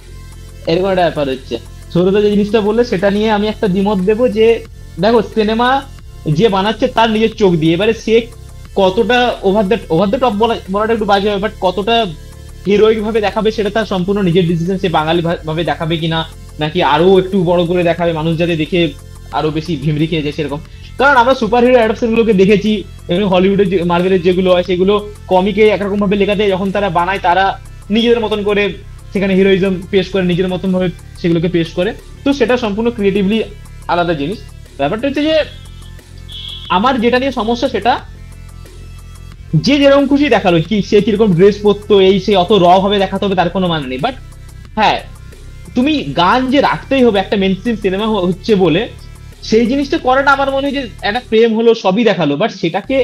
এরকম একটা ব্যাপার হচ্ছে। সৌরদা যে জিনিসটা বললে সেটা নিয়ে আমি একটা দ্বিমত দেবো, যে দেখো সিনেমা যে বানাচ্ছে তার নিজের চোখ দিয়ে, এবারে সে কতটা ওভার দ্য টপ বলাটা একটু বাজে হবে, বাট কতটা হিরোইক ভাবে দেখাবে সেটা তার সম্পূর্ণ নিজের ডিসিশন। সে বাঙালি ভাবে দেখাবে কিনা, নাকি আরো একটু বড় করে দেখাবে, মানুষ যাতে দেখে আরো বেশি ভিমরি খেয়ে যায় সেরকম, কারণ আমরা সুপার হিরো অ্যাডাপশন গুলোকে দেখেছি, হলিউডের মার্ভেলের যেগুলো হয় সেগুলো কমিকে একরকম ভাবে লেখা দেয়, যখন তারা বানায় তারা নিজেদের মতন করে সেখানে হিরোইজম পেশ করে, নিজের মতন ভাবে সেগুলোকে পেশ করে। তো সেটা সম্পূর্ণ ক্রিয়েটিভলি আলাদা জিনিস। ব্যাপারটা হচ্ছে যে আমার যেটা নিয়ে সমস্যা, সেটা যে যেরকম খুশি দেখালো, কি সে কিরকম ড্রেস পরতো, এই সে অত র ভাবে দেখাতে হবে তার কোনো মানে নেই। বাট হ্যাঁ, তুমি গান যে রাখতেই হবে একটা মেইনস্ট্রিম সিনেমা হচ্ছে বলে, সেই জিনিসটা করাটা আমার মনে হয় যে একটা প্রেম হলো, সবই দেখালো, বাট সেটাকে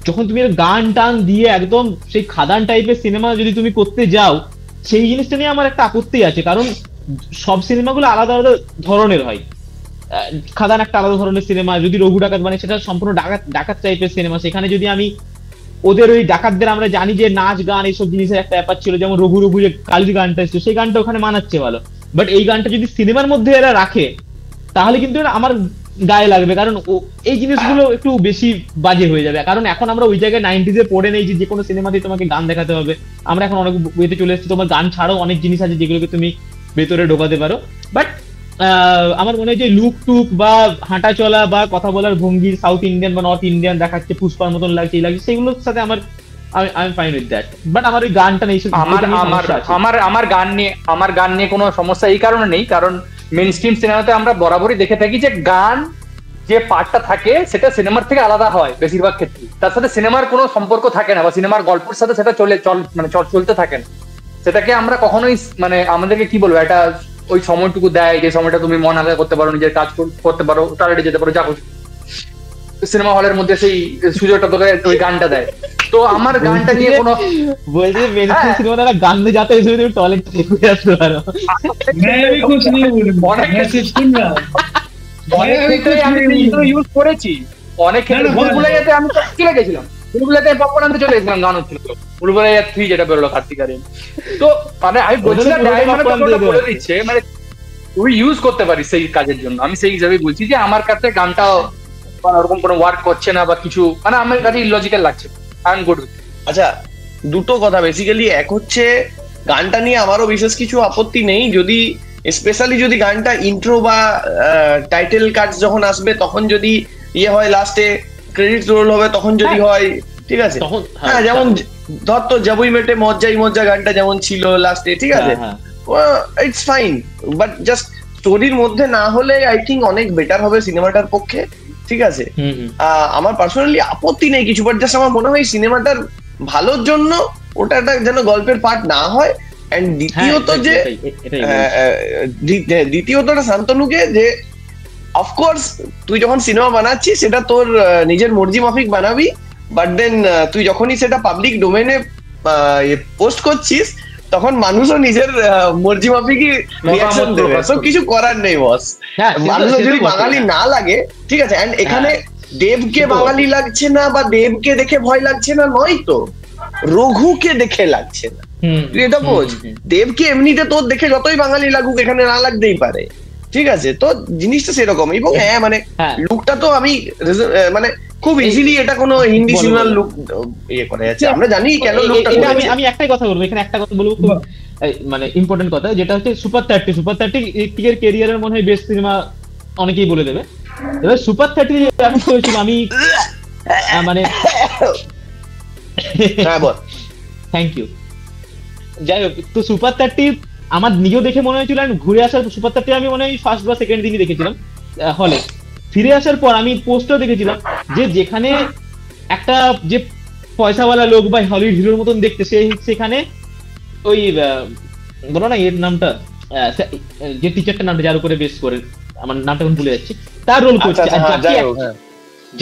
যখন তুমি গান টান দিয়ে একদম সেই খাদান টাইপের সিনেমা যদি তুমি করতে যাও, সেই জিনিসটা নিয়ে আমার একটা আপত্তি আছে। কারণ সব সিনেমাগুলো আলাদা আলাদা ধরনের হয়। খাদান একটা আলাদা ধরনের সিনেমা, যদি রঘু ডাকাত মানে সেটা সম্পূর্ণ ডাকাত ডাকাত টাইপের সিনেমা। সেখানে যদি আমি ওদের ওই ডাকাতদের, আমরা জানি যে নাচ গান এইসব জিনিসের একটা ব্যাপার ছিল, যেমন রঘু রঘু যে কালির গানটা এসেছে সেই গানটা ওখানে মানাচ্ছে ভালো, বাট এই গানটা যদি সিনেমার মধ্যে এরা রাখে তাহলে কিন্তু আমার গায়ে লাগবে, কারণ এই জিনিসগুলো একটু বেশি বাজে হয়ে যাবে। কারণ এখন আমরা ওই জায়গায় 90s পড়ে নেই যে কোনো সিনেমাতে তোমাকে গান দেখাতে হবে। আমরা এখন অনেক ওয়েতে চলে এসেছি, তোমার গান ছাড়াও অনেক জিনিস আছে যেগুলোকে তুমি ভেতরে ঢোকাতে পারো। বাট আমার মনে হয় যে লুক টুক বা হাঁটা চলা বা কথা বলার ভঙ্গি সাউথ ইন্ডিয়ান বা নর্থ ইন্ডিয়ান দেখাচ্ছে, পুষ্পার মতন লাগছে, এই লাগছে, সেগুলোর সাথে আমার I am fine with that. But আমার ওই গানটা নেই, আমার গান নিয়ে কোনো সমস্যা এই কারণে নেই, কারণ মেইন স্ট্রিম সিনেমাতে আমরা বরাবরই দেখে থাকি যে গান যে পার্টটা থাকে সেটা সিনেমার থেকে আলাদা হয় বেশিরভাগ ক্ষেত্রে, তার সাথে সিনেমার কোনো সম্পর্ক থাকে না বা সিনেমার গল্পের সাথে সেটা চলতে থাকে না। সেটাকে আমরা কখনোই মানে আমাদেরকে কি বলবো, একটা ওই সময়টুকু দেয় যে সময়টা তুমি মন আলাদা করতে পারো, নিজের কাজ করতে পারো, টয়লেটে যেতে পারো, যা করছো। সিনেমা হলের মধ্যে সেই সুযোগটা তোকে ওই গানটা দেয়। তো আমার গানটা নিয়ে কোনো বলছে মেনস্ট্রিম সিনেমাতে একটা গান যাতে তুমি টয়লেট থেকে আসতে পারো, অনেক ক্ষেত্রে আমি ইউজ করেছি, অনেক ক্ষেত্রে ভুলভুলাইয়াতে আমি চলে গেছিলাম, ভুলভুলাইয়াতে পপকর্ন আনতে চলে গেছিলাম, গান হচ্ছিল ভুলভুলাইয়া 3 যেটা বেরোলো কার্তিক আরিয়ান। তো মানে আমি বলছিলাম বলে দিচ্ছে মানে তুই ইউজ করতে পারিস সেই কাজের জন্য। আমি সেই হিসাবে বলছি যে আমার কাছে গানটা ওরকম কোনো ওয়ার্ক করছে না বা কিছু, মানে আমার কাছে ইলজিক্যাল লাগছে। I am good. আচ্ছা, দুটো কথা বেসিক্যালি, এক হচ্ছে গানটা নিয়ে আমারও বিশেষ কিছু আপত্তি নেই, যদি স্পেশালি যদি গানটা ইন্ট্রো বা টাইটেল কার্ড যখন আসবে তখন যদি ইয়ে হয়, লাস্টে ক্রেডিট রোল হবে তখন যদি হয়, ঠিক আছে। হ্যাঁ, যেমন ধর তো জবই মেটে মজ্জাই মজ্জা গানটা যেমন ছিল লাস্টে, ঠিক আছে, ইটস ফাইন, বাট জাস্ট স্টোরির মধ্যে না হলে আই থিঙ্ক অনেক বেটার হবে সিনেমাটার পক্ষে, ঠিক আছে। আমার পার্সোনালি আপত্তি নেই কিছু, বাট জাস্ট আমার মনে হয় সিনেমাটার ভালোর জন্য ওটা একটা যেন গল্পের পার্ট না হয়। এন্ড দ্বিতীয়ত যে দ্বিতীয়তটা শান্তনুকে যে অফকোর্স তুই যখন সিনেমা বানাচ্ছিস সেটা তোর নিজের মর্জি মাফিক বানাবি, বাট দেন তুই যখনই সেটা পাবলিক ডোমেনে পোস্ট করছিস তখন মানুষও নিজের মর্জি মাফিকই রিঅ্যাকশন দেবে। সো কিছু করার নেই বস, মানুষের যদি বাঙালি না লাগে, ঠিক আছে। এন্ড এখানে দেবকে বাঙালি লাগছে না বা দেবকে দেখে ভয় লাগছে না নয় তো, রঘুকে দেখে লাগছে না, তুই এটা বোঝ। দেবকে এমনিতে তোর দেখে যতই বাঙালি লাগুক এখানে না লাগতেই পারে, ঠিক আছে। তো জিনিসটা সেরকম। এবং হ্যাঁ মানে লুকটা তো আমি মানে খুব ইজিলি এটা কোনো হিন্দি সিনেমার লুক ইয়ে করে যাচ্ছে, আমরা জানি কেন লুকটা করেছে। আমি একটাই কথা বলবো এখানে, একটা কথা বলবো খুব মানে ইম্পর্টেন্ট কথা, যেটা হচ্ছে সুপার 30 ঋত্বিকের ক্যারিয়ারের মনে হয় বেস্ট সিনেমা, অনেকেই বলে দেবে। এবার সুপার 30 এখন করেছিল আমি মানে হ্যাঁ বল, থ্যাংক ইউ। যাই হোক, তো সুপার 30 আমার নিজেও দেখে মনে হয়েছিল, আমি ঘুরে আসার সুপার 30 আমি মনে হয় ফার্স্ট বা সেকেন্ড দিনই দেখেছিলাম হলে। ফিরে আসার পর আমি পোস্টও দেখেছিলাম যে যেখানে একটা যে পয়সাওয়ালা লোক বা হলিউড হিরোর মতন দেখতে, সেখানে ওই বলো না এর নামটা, যে টিচারটা নামটা যার উপরে বেস করে, আমার নামটা এখন ভুলে যাচ্ছি, তার রোল করছে।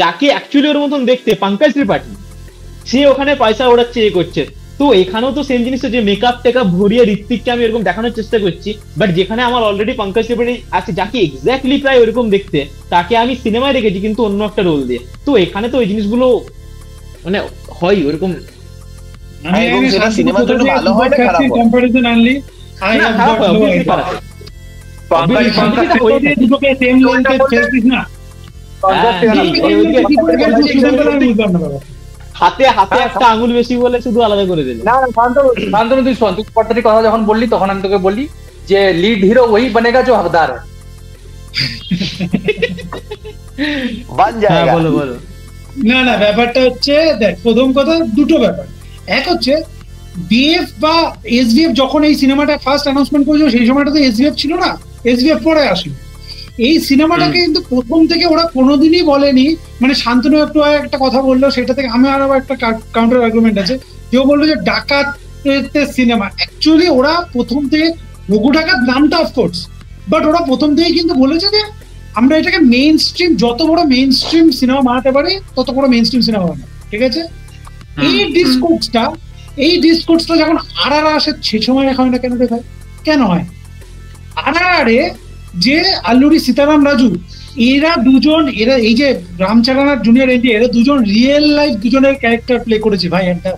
যাকে অ্যাকচুয়ালি ওর মতন দেখতে পঙ্কজ ত্রিপাঠী, সে ওখানে পয়সা ওড়াচ্ছে, এ করছে। তো এখানেও তো সেম জিনিস, যে মেকআপ টেকআপ ভরিয়ে ঋত্বিককে আমি এরকম দেখানোর চেষ্টা করছি, বাট যেখানে আমার অলরেডি পঙ্কজ ত্রিপাঠী আছে যাকে এক্স্যাক্টলি প্রায় ওরকম দেখতে, তাকে আমি সিনেমায় দেখেছি কিন্তু অন্য একটা রোল দিয়ে। তো এখানে তো ওই জিনিসগুলো মানে হয় ওরকম। সিনেমার জন্য ভালো হয় না খারাপ হয়, কম্পারিজন আনলি না খারাপ হয়, অবভিয়াসলি খারাপ হয়। হাতে হাতে একটা আঙুল বেশি বলে শুধু আলাদা করে দিল। না শান্তনু তুই শোন, তুই পর্দার কথা যখন বললি তখন আমি তোকে বলি যে লিড হিরো ওই বনেগা जो हकदार है। বান হ্যাঁ জায়গা। বলো বলো। না না, ব্যাপারটা হচ্ছে দেখ, প্রথম কথা দুটো ব্যাপার। এক হচ্ছে বিএফ বা এসবিএফ যখন এই সিনেমাটা ফার্স্ট অ্যানাউন্সমেন্ট করেছিল সেই সময়টা তো এসবিএফ ছিল না, এসবিএফ পরে আসলো। এই সিনেমাটাকে কিন্তু প্রথম থেকে ওরা কোনোদিনই বলেনি, মানে শান্তনু একটু আগে একটা কথা বললো, সেটা থেকে আমি আরো একটা কাউন্টার আর্গুমেন্ট আছে, কেউ বললো যে ডাকাতের সিনেমা। অ্যাকচুয়ালি ওরা প্রথম থেকে রঘু ডাকাত নামটা অফকোর্স, বাট ওরা প্রথম থেকেই কিন্তু বলেছে যে আমরা এটাকে মেইন স্ট্রিম, যত বড় মেইন স্ট্রিম সিনেমা বানাতে পারি তত বড় মেইন স্ট্রিম সিনেমা বানাবো, ঠিক আছে? এই ডিসকোর্সটা যখন আরআর আসে সে সময় এখন এটা কেন দেখায়, কেন হয়? আরআরে যে আল্লুরি সীতারাম রাজু এরা দুজন, এরা এই যে রামচরণ আর জুনিয়র এনটিআর, এরা দুজন রিয়েল লাইফ দুজনের ক্যারেক্টার প্লে করেছে ভাই, একটা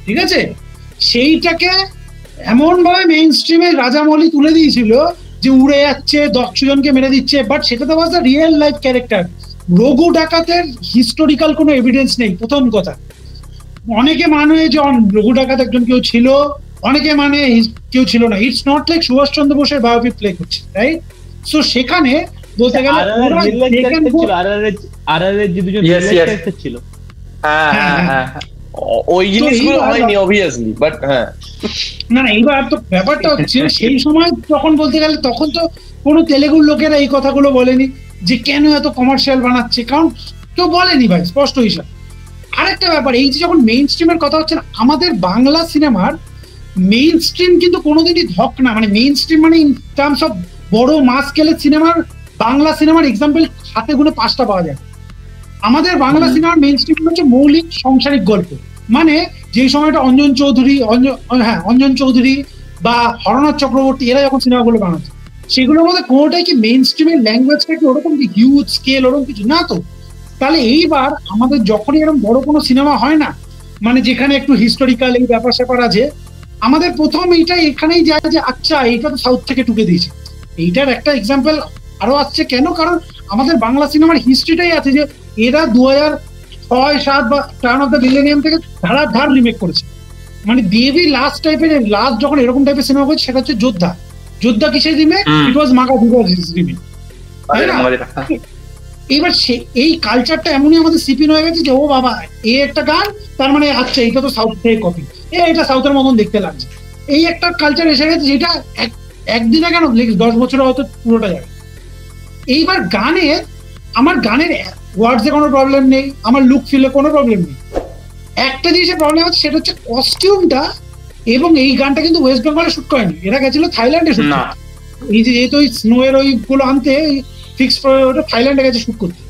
ঠিক আছে? সেইটাকে এমন ভাবে মেইন স্ট্রিমে রাজামৌলি তুলে দিয়েছিল যে উড়ে যাচ্ছে, 10 জনকে মেরে দিচ্ছে, বাট সেটা তো was the real life character. Raghu ডাকাতের হিস্টোরিক্যাল কোনো এভিডেন্স নেই, প্রথম কথা। অনেকে মানে যে রঘু ডাকাত একজন কেউ ছিল, অনেকে মানে কেউ ছিল না। ইটস নট লাইক সুভাষ চন্দ্র বোসের বায়োপিক প্লে করছে, রাইট? সো সেখানে বলতে গেলে আরআরআর যে দুজন ক্যারেক্টার ছিল, ওই জিনিসগুলো হয়নি অবভিয়াসলি, বাট হ্যাঁ না না, এইবার তো ব্যাপারটা হচ্ছে সেই সময় যখন বলতে গেলে তখন তো কোনো তেলেগুর লোকেরা এই কথাগুলো বলেনি যে কেন এত কমার্শিয়াল বানাচ্ছে, কারণ কেউ বলেনি ভাই, স্পষ্ট হিসাব। আরেকটা ব্যাপার, এই যে যখন মেইন স্ট্রিমের কথা হচ্ছে না, আমাদের বাংলা সিনেমার মেইন স্ট্রিম কিন্তু কোনোদিনই ধক না, মানে মেইন স্ট্রিম মানে ইন টার্মস অফ বড় মাস স্কেলের সিনেমার, বাংলা সিনেমার এক্সাম্পল হাতে গুনে 5টা পাওয়া যায়। আমাদের বাংলা সিনেমার মেইন স্ট্রিম হচ্ছে মৌলিক সংসারিক গল্প, মানে যেই সময়টা অঞ্জন চৌধুরী বা হরনাথ চক্রবর্তী এরা যখন সিনেমাগুলো বানাচ্ছে, সেগুলোর মধ্যে কোনোটাই কি মেইন স্ট্রিমের ল্যাঙ্গুয়েজটা কি ওরকম কি হিউজ স্কেল ওরকম কিছু না তো। তাহলে এইবার আমাদের যখনই এরকম বড় কোনো সিনেমা হয় না, মানে যেখানে একটু হিস্টোরিক্যাল এই ব্যাপার স্যাপার আছে, আমাদের প্রথম এইটা এখানেই যায় যে আচ্ছা এইটা তো সাউথ থেকে টুকে দিয়েছে। এইটার একটা এক্সাম্পল আরো আসছে কেন, কারণ আমাদের বাংলা সিনেমার হিস্ট্রিটাই আছে যে এরা 2006-7 বা টার্ন অফ দ্য মিলেনিয়াম থেকে ধার রিমেক করেছে। মানে দেবী লাস্ট যখন এরকম টাইপের সিনেমা করেছে সেটা হচ্ছে যোদ্ধা কিসের রিমেক? ইট ওয়াজ মাগাধুরার রিমেক, তাই না? এবার এই কালচারটা এমনই আমাদের সিপিন হয়ে গেছে যে ও বাবা এই একটা গান, তার মানে আচ্ছা এটা তো সাউথ থেকে কপি, এটা সাউথের মতন দেখতে লাগছে। এই একটা কালচার এসে গেছে যেটা একদিনে কেন 10 বছরে হয়তো পুরোটা যাবে। এইবার আমার গানের ওয়ার্ডসে কোনো প্রবলেম নেই, আমার লুক ফিলে কোনো প্রবলেম নেই। একটা জিনিসের প্রবলেম হচ্ছে সেটা হচ্ছে কস্টিউমটা, এবং এই গানটা কিন্তু ওয়েস্ট বেঙ্গলে শুট করেনি, এরা গেছিল থাইল্যান্ডে শুট করতে। এই যে যেহেতু ওই স্নো এর ওইগুলো আনতে ফিক্স ওটা থাইল্যান্ডে গেছে শুট করতে।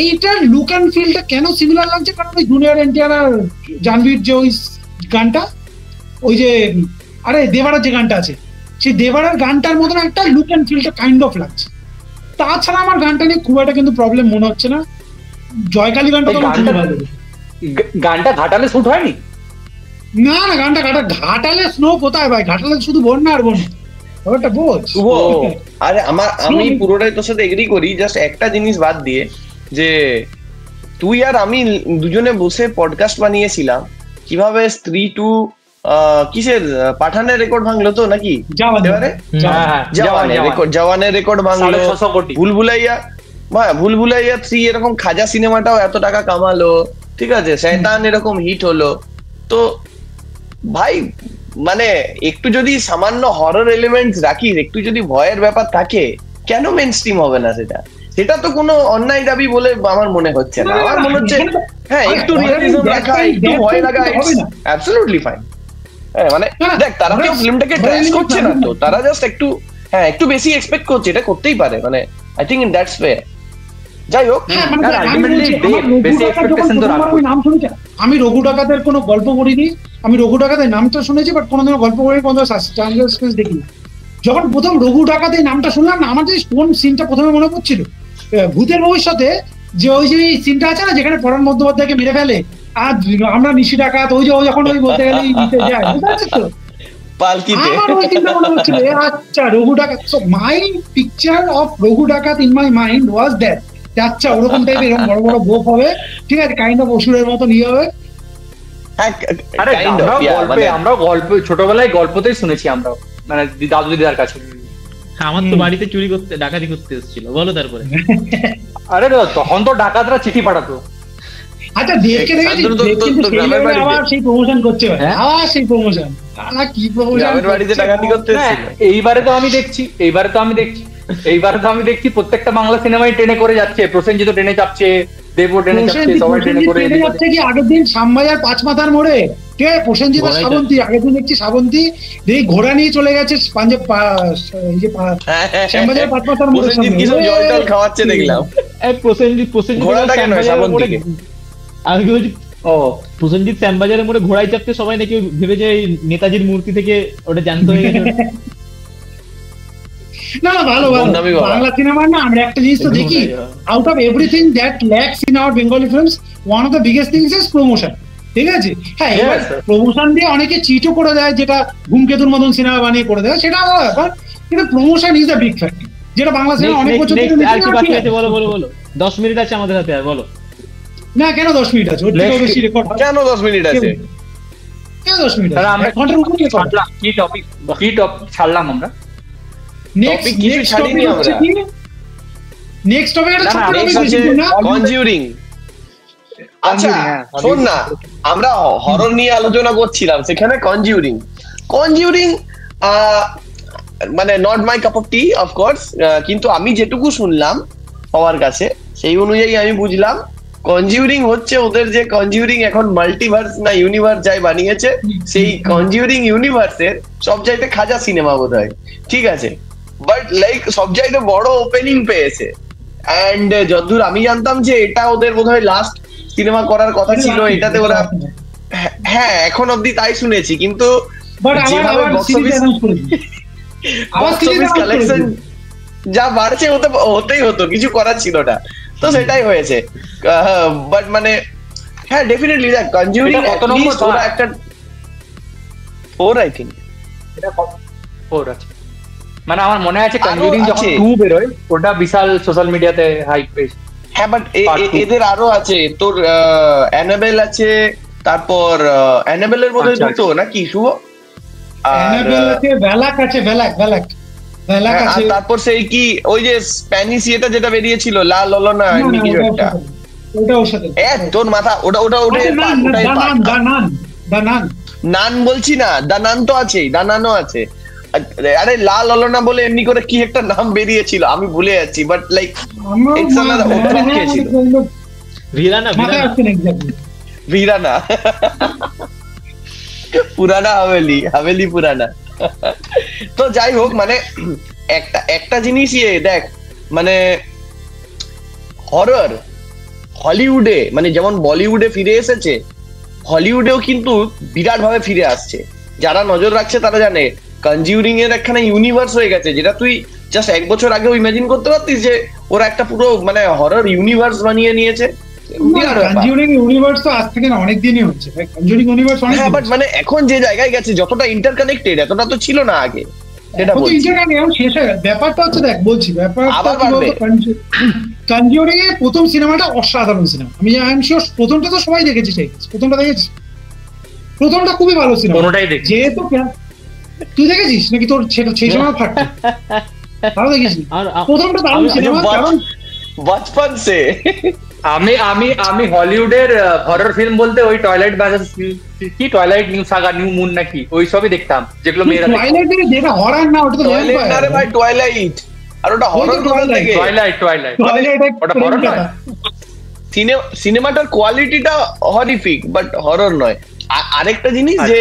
এইটার লুক অ্যান্ড ফিলটা কেন সিমিলার লাগছে, কারণ ওই জুনিয়র এনটিআর আর জাহ্নবীর যে ওই গানটা, ওই যে আরে দেবারার যে গানটা আছে, সেই দেবারার গানটার মতন একটা লুক অ্যান্ড ফিলটা কাইন্ড অফ লাগছে। তাছাড়া আমার গানটা নিয়ে খুব একটা কিন্তু প্রবলেম মনে হচ্ছে না। জয়কালী গানটা ঘাটালে শুট হয়নি? না না, গানটা ঘাটালে স্নো কোথায় ভাই, ঘাটালে শুধু বন্যা আর বন্যা, ওটা বোঝ। আরে আমি পুরোটাই তোর সাথে এগ্রি করি, জাস্ট একটা জিনিস বাদ দিয়ে, যে তুই আর আমি দুজনে বসে পডকাস্ট বানিয়েছিলাম কিভাবে স্ত্রী 2 কিসের পাঠানের রেকর্ড ভাঙলো তো নাকি, জওয়ানের রেকর্ড ভাঙলো, ভুলভুলাইয়া 3 এরকম খাজা সিনেমাটাও এত টাকা কামালো, ঠিক আছে, শয়তান এরকম হিট হলো। তো ভাই মানে একটু যদি সামান্য হরর এলিমেন্টস রাখিস, একটু যদি ভয়ের ব্যাপার থাকে, কেন মেইন স্ট্রিম হবে না? সেটা তো কোনো অন্যায় দাবি বলে আমার মনে হচ্ছে না। আমার মনে হচ্ছে হ্যাঁ, একটু রিয়েলিজম রাখা, একটু ভয় লাগা, অ্যাবসলিউটলি ফাইন। হ্যাঁ মানে দেখ, তারা কেউ ফিল্মটাকে ট্র্যাশ করছে না তো, তারা জাস্ট একটু বেশি এক্সপেক্ট করছে, এটা করতেই পারে, মানে I think in that's fair. যাই হোক, আমি রঘু ডাকাতের কোনো গল্প পড়িনি, আমি রঘু ডাকাতের নামটা শুনেছি, বাট কোনোদিনও গল্প পড়িনি, কোনো দেখিনি। যখন প্রথম রঘু ডাকাতের নামটা শুনলাম না, আমার যে কোন সিনটা প্রথমে মনে পড়ছিল, ভূতের ভবিষ্যতে যে ওই যে সিনটা আছে না যেখানে পরাণ বন্দ্যোপাধ্যায়কে মেরে ফেলে আর আমরা নিশি ডাকাত, ওই যে ও যখন ওই বলতে গেলে যায়, বুঝতে পারছিস তো? আমার ওই চিন্তা মনে হচ্ছিল, আচ্ছা Raghu Dakat. So my picture of Raghu Dakat in my mind was that, আচ্ছা ওরকম টাইপের এরকম বড় বড় গোপ হবে, ঠিক আছে, কাইন্ড অফ অসুরের মতো নিয়ে হবে। আমরা গল্প ছোটবেলায় গল্পতেই শুনেছি, আমরা মানে দাদু দিদার কাছে। আমার তো বাড়িতে চুরি করতে ডাকাতি করতে এসেছিল, বলো তারপরে। আরে তখন তো ডাকাতরা চিঠি পাঠাতো। আচ্ছা দেবকে দেখেছি, দেব কিন্তু সেই লেভেলে আবার সেই প্রমোশন করছে, আবার সেই প্রমোশন, কি প্রমোশন বাড়িতে ডাকাতি করতে এসেছিল। এইবারে তো আমি দেখছি প্রত্যেকটা বাংলা সিনেমায় ট্রেনে করে যাচ্ছে, প্রসেনজিৎ ট্রেনে চাপছে, দেবও ট্রেনে চাপছে, সবাই ট্রেনে করে যাচ্ছে। কি আগের দিন শ্যামবাজার পাঁচমাথার মোড়ে কে প্রসেনজিৎ আর শ্রাবন্তী, আগের দিন দেখছি শ্রাবন্তী দেখি ঘোড়া নিয়ে চলে গেছে পাঞ্জাব, শ্যামবাজার পাঁচমাথার মোড়ে জল খাওয়াচ্ছে দেখলাম। প্রসেনজিৎ আমি বলছি প্রসেনজিৎ শ্যামবাজারের মোড়ে ঘোড়ায় চাপতে সবাই নাকি ভেবেছে নেতাজির মূর্তি থেকে ওটা জানতে হয়ে গেছে। না ভালো বাংলা সিনেমার না আমরা একটা জিনিস তো দেখি, out of everything that lakhs in our Bengali films, one of the biggest things is promotion. ঠিক আছে, হ্যাঁ এবার প্রমোশন দিয়ে অনেকে চিটও করে দেয়, যেটা ধূমকেতুর মতন সিনেমা বানিয়ে করে দেয়, সেটা আলাদা ব্যাপার, কিন্তু promotion is the big factor, যেটা বাংলা সিনেমা অনেক বছর ধরে বলো 10 মিনিট আছে আমাদের হাতে, আর বলো না কেন 10 মিনিট আছে, ওর থেকে বেশি রেকর্ড কেন 10 মিনিট আছে, কেন 10 মিনিট আছে, আমরা ঘন্টার উপরে কি টপিক ছাড়লাম আমরা। নেক্সট টপিক একটা ছোট টপিক না, কনজিউরিং। আচ্ছা শোন না, আমরা হরর নিয়ে আলোচনা করছিলাম, সেখানে কনজিউরিং মানে not my cup of T of course, কিন্তু আমি যেটুকু শুনলাম সবার কাছে সেই অনুযায়ী আমি বুঝলাম কনজিউরিং হচ্ছে ওদের যে কনজিউরিং এখন মাল্টিভার্স না ইউনিভার্স যাই বানিয়েছে, সেই কনজিউরিং ইউনিভার্সের সবচাইতে খাজা সিনেমা বোধহয়। ঠিক আছে, বাট লাইক সবচাইতে বড় ওপেনিং পেয়েছে, এন্ড যতদূর আমি জানতাম যে এটা ওদের বোধহয় লাস্ট সিনেমা করার কথা ছিল, এটাতে ওরা হ্যাঁ এখন অব্দি তাই শুনেছি, কিন্তু যেভাবে বক্স অফিস কালেকশন যা বাড়ছে হতেই হতো, কিছু করার ছিল না, তো সেটাই হয়েছে। বাট মানে হ্যাঁ ডেফিনেটলি দেখ কনজিউরিং কত নম্বর ওরা একটা 4 আই থিংক, এটা 4 আছে, মানে আমার মনে আছে কনজিউরিং যখন 2 বেরোয় ওটা বিশাল সোশ্যাল মিডিয়াতে হাইপ পেয়েছে। হ্যাঁ বাট এদের আরো আছে, তোর অ্যানাবেল আছে, তারপর অ্যানাবেলের মধ্যে দুটো নাকি শুভ, অ্যানাবেল আছে, ভ্যালাক আছে, ভ্যালাক আছে, তারপর সেই কি ওই যে স্প্যানিশ এটা যেটা বেরিয়েছিল লা ললনা এমনি কিছু একটা, ওটা ওর সাথে তোর মাথা ওটা নান বলছি না, দানান তো আছেই, দানানো আছে, আরে লা ললনা বলে এমনি করে কি একটা নাম বেরিয়েছিল আমি ভুলে যাচ্ছি, বাট লাইক ভিরানা পুরানা হাভেলি পুরানা। তো যাই হোক, মানে একটা জিনিসই দেখ, মানে হরর হলিউডে মানে যেমন বলিউডে ফিরে এসেছে, হলিউডেও কিন্তু বিরাট ভাবে ফিরে আসছে। যারা নজর রাখছে তারা জানে কনজিউরিং এর একখানা ইউনিভার্স হয়ে গেছে, যেটা তুই জাস্ট 1 বছর আগেও ইমাজিন করতে পারতিস যে ওরা একটা পুরো মানে হরর ইউনিভার্স বানিয়ে নিয়েছে। কনজিউরিং ইউনিভার্স তো আজ থেকে না অনেক দিনই হচ্ছে ভাই, কনজিউরিং ইউনিভার্স অনেক, হ্যাঁ বাট মানে এখন যে জায়গায় গেছে যতটা ইন্টারকানেক্টেড এতটা তো ছিল না আগে, সেটা বলছি। শেষ হয়ে গেছে ব্যাপারটা, হচ্ছে দেখ বলছি ব্যাপারটা কনজিউরিং এর প্রথম সিনেমাটা অসাধারণ সিনেমা, আমি আই এম শিওর প্রথমটা তো সবাই দেখেছি, সেই প্রথমটা দেখেছিস, প্রথমটা খুবই ভালো সিনেমা, কোনটাই দেখি যেহেতু তুই দেখেছিস নাকি তোর সেই সময় ফাটছে, ভালো দেখেছিস প্রথমটা দারুণ সিনেমা, কারণ বচপন সে আমি হলিউডের হরর ফিল্ম বলতে ওই টয়লাইট ভার্সেস কি twilight new Saga new moon নাকি ওই সবই দেখতাম, যেগুলো মেয়েরা টয়লাইট যেটা হরর না, ওটা তো টয়লাইট না রে ভাই, টয়লাইট আর ওটা হরর কোথা থেকে? টয়লাইট ওটা হরর নয়, সিনেমাটার কোয়ালিটিটা হরিফিক বাট হরর নয়। আরেকটা জিনিস যে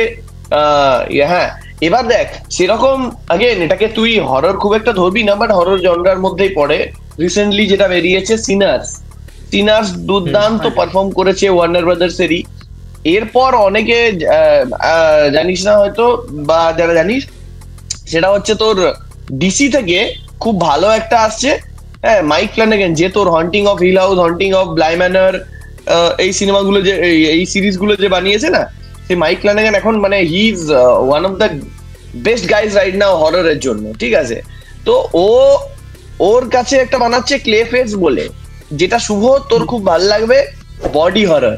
হ্যাঁ এবার দেখ সেরকম আগেন এটাকে তুই হরর খুব একটা ধরবি না, বাট হরর জনরার মধ্যেই পড়ে। রিসেন্টলি যেটা বেরিয়েছে সিনার্স দুর্দান্ত পারফর্ম করেছে ওয়ার্নার ব্রাদার্সেরই। এরপর অনেকে জানিস না হয়তো, বা যারা জানিস সেটা হচ্ছে তোর ডিসি থেকে খুব ভালো একটা আসছে, হ্যাঁ মাইক ফ্ল্যানেগান, যে তোর haunting of hill house, haunting of Bly manor, এই সিনেমাগুলো যে এই সিরিজগুলো যে বানিয়েছে না, সেই মাইক ফ্ল্যানেগান এখন মানে he is one of the best guys right now হররের জন্য। ঠিক আছে, তো ওর কাছে একটা বানাচ্ছে ক্লে ফেস বলে, যেটা শুভ তোর খুব ভালো লাগবে, বডি হরর,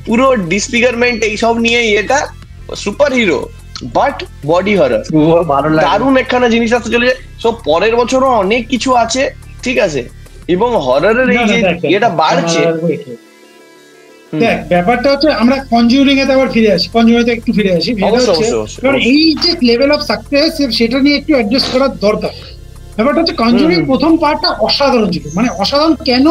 পুরো ডিসফিগারমেন্ট এইসব নিয়ে, এটা super hero but body horror ভালো লাগে। দারুণ একখানা জিনিস আসতে চলেছে। সো পরের বছরও অনেক কিছু আছে, ঠিক আছে, এবং হররের এই যে এটা বাড়ছে। দেখ ব্যাপারটা হচ্ছে আমরা কনজিউরিং এ আবার ফিরে আসি, কনজিউরিং এ একটু ফিরে আসি। কারণ এই যে লেভেল অফ সাকসেস সেটা নিয়ে একটু অ্যাডজাস্ট করার দরকার। ব্যাপারটা হচ্ছে কনজিউরিং প্রথম পার্টটা অসাধারণ ছিল, মানে অসাধারণ কেন,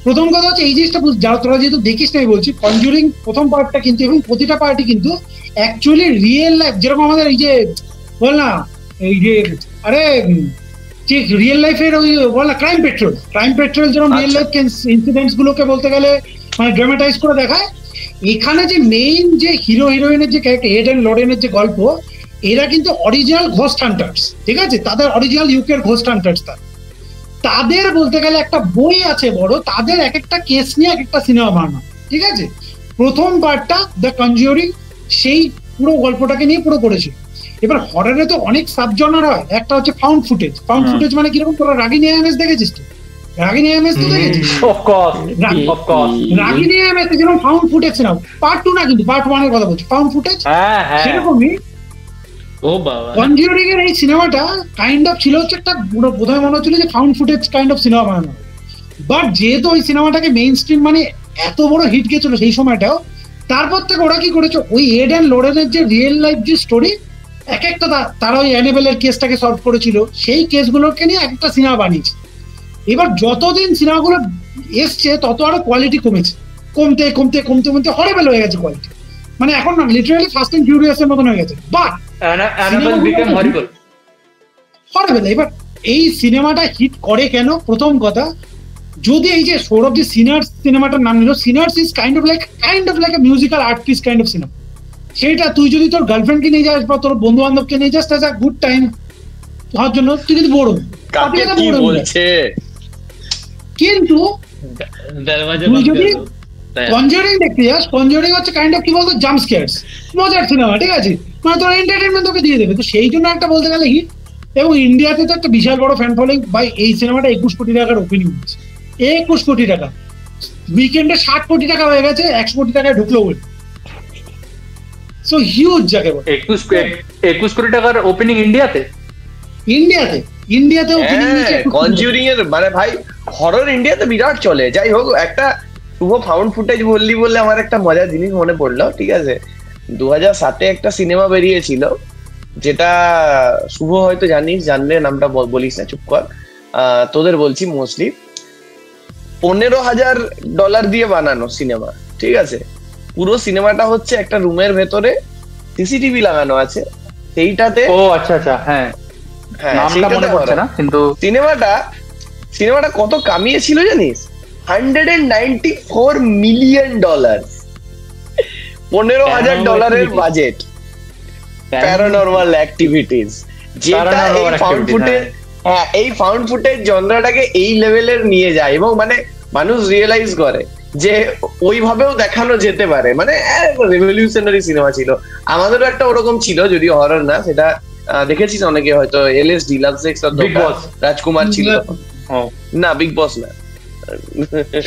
প্রথম কথা হচ্ছে এই জিনিসটা যারা তোরা যেহেতু দেখিস না বলছি, কনজিউরিং প্রথম পার্টটা কিন্তু এবং প্রতিটা পার্টি কিন্তু অ্যাকচুয়ালি রিয়েল লাইফ, যেরকম আমাদের এই যে বল না এই যে আরে ঠিক রিয়েল লাইফের ওই বল না ক্রাইম পেট্রোল যেরকম রিয়েল লাইফ ইনসিডেন্টস গুলোকে বলতে গেলে মানে ড্রামাটাইজ করে দেখায়, এখানে যে মেইন যে হিরো হিরোইনের যে ক্যারেক্টার এড এন্ড লরেনের যে গল্প, এরা কিন্তু অরিজিনাল ঘোস্ট হান্টার্স, ঠিক আছে, তাদের অরিজিনাল ইউকের ঘোস্ট হান্টার্স। তাদের বলতে গেলে একটা বই আছে বড়, তাদের এক একটা কেস নিয়ে এক একটা সিনেমা বানানো, ঠিক আছে। প্রথম পার্টটা দ্য কনজিউরিং সেই পুরো গল্পটাকে নিয়ে পুরো করেছে। এবার হররে তো অনেক সাবজনার হয়, একটা হচ্ছে ফাউন্ড ফুটেজ মানে কিরকম, তোরা রাগিনী এমএস দেখেছিস তো? রাগিনী এমএস তো দেখেছিস? রাগিনী এমএস যেরকম ফাউন্ড ফুটেজ না, পার্ট 2 না কিন্তু পার্ট 1 এর কথা বলছি, ফাউন্ড ফুটেজ সেরকমই। ও বাবা, কনজিউরিং এর এই সিনেমাটা কাইন্ড অফ ছিল হচ্ছে একটা বোধহয় মনে হচ্ছিল যে found footage kind of cinema বানানো, বাট যেহেতু ওই সিনেমাটাকে মেইন স্ট্রিম মানে এত বড় হিট গেছিল সেই সময়টাও, তারপর থেকে ওরা কি করেছে ওই এড অ্যান্ড লরেনের যে রিয়েল লাইফ যে স্টোরি, এক একটা তারা ওই অ্যানেবেলের কেসটাকে সলভ করেছিল, সেই কেসগুলোকে নিয়ে একটা সিনেমা বানিয়েছে। এবার যতদিন সিনেমাগুলো এসছে তত আরো কোয়ালিটি কমতে কমতে কমতে কমতে হরিবল হয়ে গেছে কোয়ালিটি, মানে এখন না লিটারালি ফাস্ট অ্যান্ড ফিউরিয়াস এর মতন হয়ে গেছে। বাট হরিবল। এবার এই সিনেমাটা হিট করে কেন? প্রথম কথা, যদি এই যে সৌরভ যে সিনার্স সিনেমাটার নাম নিল, Sinners is kind of like a musical art piece kind of cinema. সেটা তুই যদি তোর গার্লফ্রেন্ডকে নিয়ে যাস বা তোর বন্ধু বান্ধবকে নিয়ে যাস, তাহলে গুড টাইম হওয়ার জন্য তুই যদি বড় বলছে, কিন্তু তুই যদি কনজারিং দেখতে যাস, কনজারিং হচ্ছে কাইন্ড অফ কি বলতো জাম্প স্কেয়ারস, মজার সিনেমা, ঠিক আছে, মানে তোর এন্টারটেনমেন্ট তোকে দিয়ে দেবে। তো সেই জন্য একটা বলতে গেলে হিট, এবং ইন্ডিয়াতে তো একটা বিশাল বড় ফ্যান ফলোইং। ভাই এই সিনেমাটা 21 কোটি টাকার ওপেনিং হয়েছে, 21 কোটি টাকা, উইকেন্ডে 60 কোটি টাকা হয়ে গেছে, 100 কোটি টাকায় ঢুকলো বলে। সো হিউজ জায়গা। 21 কোটি টাকার ওপেনিং ইন্ডিয়াতে ওপেনিং নিয়েছে। কনজিউরিং এর মানে ভাই হরর ইন্ডিয়াতে বিরাট চলে। যাই হোক, একটা শুভ ফাউন্ড ফুটেজ বললি বললে আমার একটা মজার জিনিস মনে পড়লো, ঠিক আছে। 2007-এ একটা সিনেমা বেরিয়েছিল, যেটা শুভ হয়তো জানিস, জানলে নামটা বলিস না, চুপ কর, তোদের বলছি মোস্টলি। $15,000 দিয়ে বানানো সিনেমা, ঠিক আছে। পুরো সিনেমাটা হচ্ছে একটা রুমের ভেতরে সিসিটিভি লাগানো আছে, সেইটাতে হ্যাঁ নামটা মনে পড়ছে না, কিন্তু সিনেমাটা কত কামিয়েছিল জানিস? $194 মিলিয়ন। $15,000 বাজেট, প্যারানরমাল অ্যাক্টিভিটিজ, যেটা এই ফাউন্ড ফুটেজ জনরাটাকে এই লেভেলের নিয়ে যায়, এবং মানে মানুষ রিয়েলাইজ করে যে ওইভাবেও দেখানো যেতে পারে। মানে রেভলিউশনারি সিনেমা ছিল। আমাদেরও একটা ওরকম ছিল, যদিও হরর না, সেটা দেখেছিস অনেকে হয়তো, LSD লাভ সেক্স রাজকুমার ছিল। না, বিগ বস না,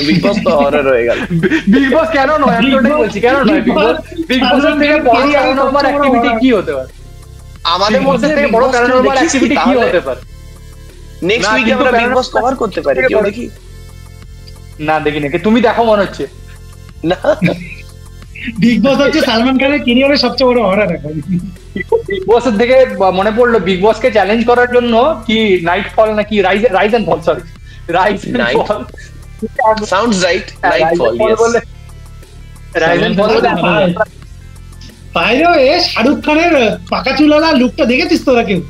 বিগ বস তো হরর হয়ে গেল। বিগ বস কেন নয়, আমি ওটাই বলছি, কেন নয়? বিগ বসের থেকে বড় প্যারানরমাল অ্যাক্টিভিটি কি হতে পারে? আমাদের মধ্যে থেকে বড় প্যারানরমাল অ্যাক্টিভিটি কি হতে পারে? নেক্সট উইকে আমরা বিগ বস কভার করতে পারি, কেউ দেখি না? দেখি নাকি, তুমি দেখো মনে হচ্ছে না। বিগ বস হচ্ছে সালমান খানের ক্যারিয়ারের সবচেয়ে বড় হরর এখন। বিগ বসের থেকে মনে পড়লো, বিগ বসকে চ্যালেঞ্জ করার জন্য কি নাইট ফল নাকি rise and fall, sorry rise and fall sounds right, night fall, yes, rise and fall. বাইরে শাহরুখ খানের পাকা চুলালা লুকটা দেখেছিস তোরা কেউ?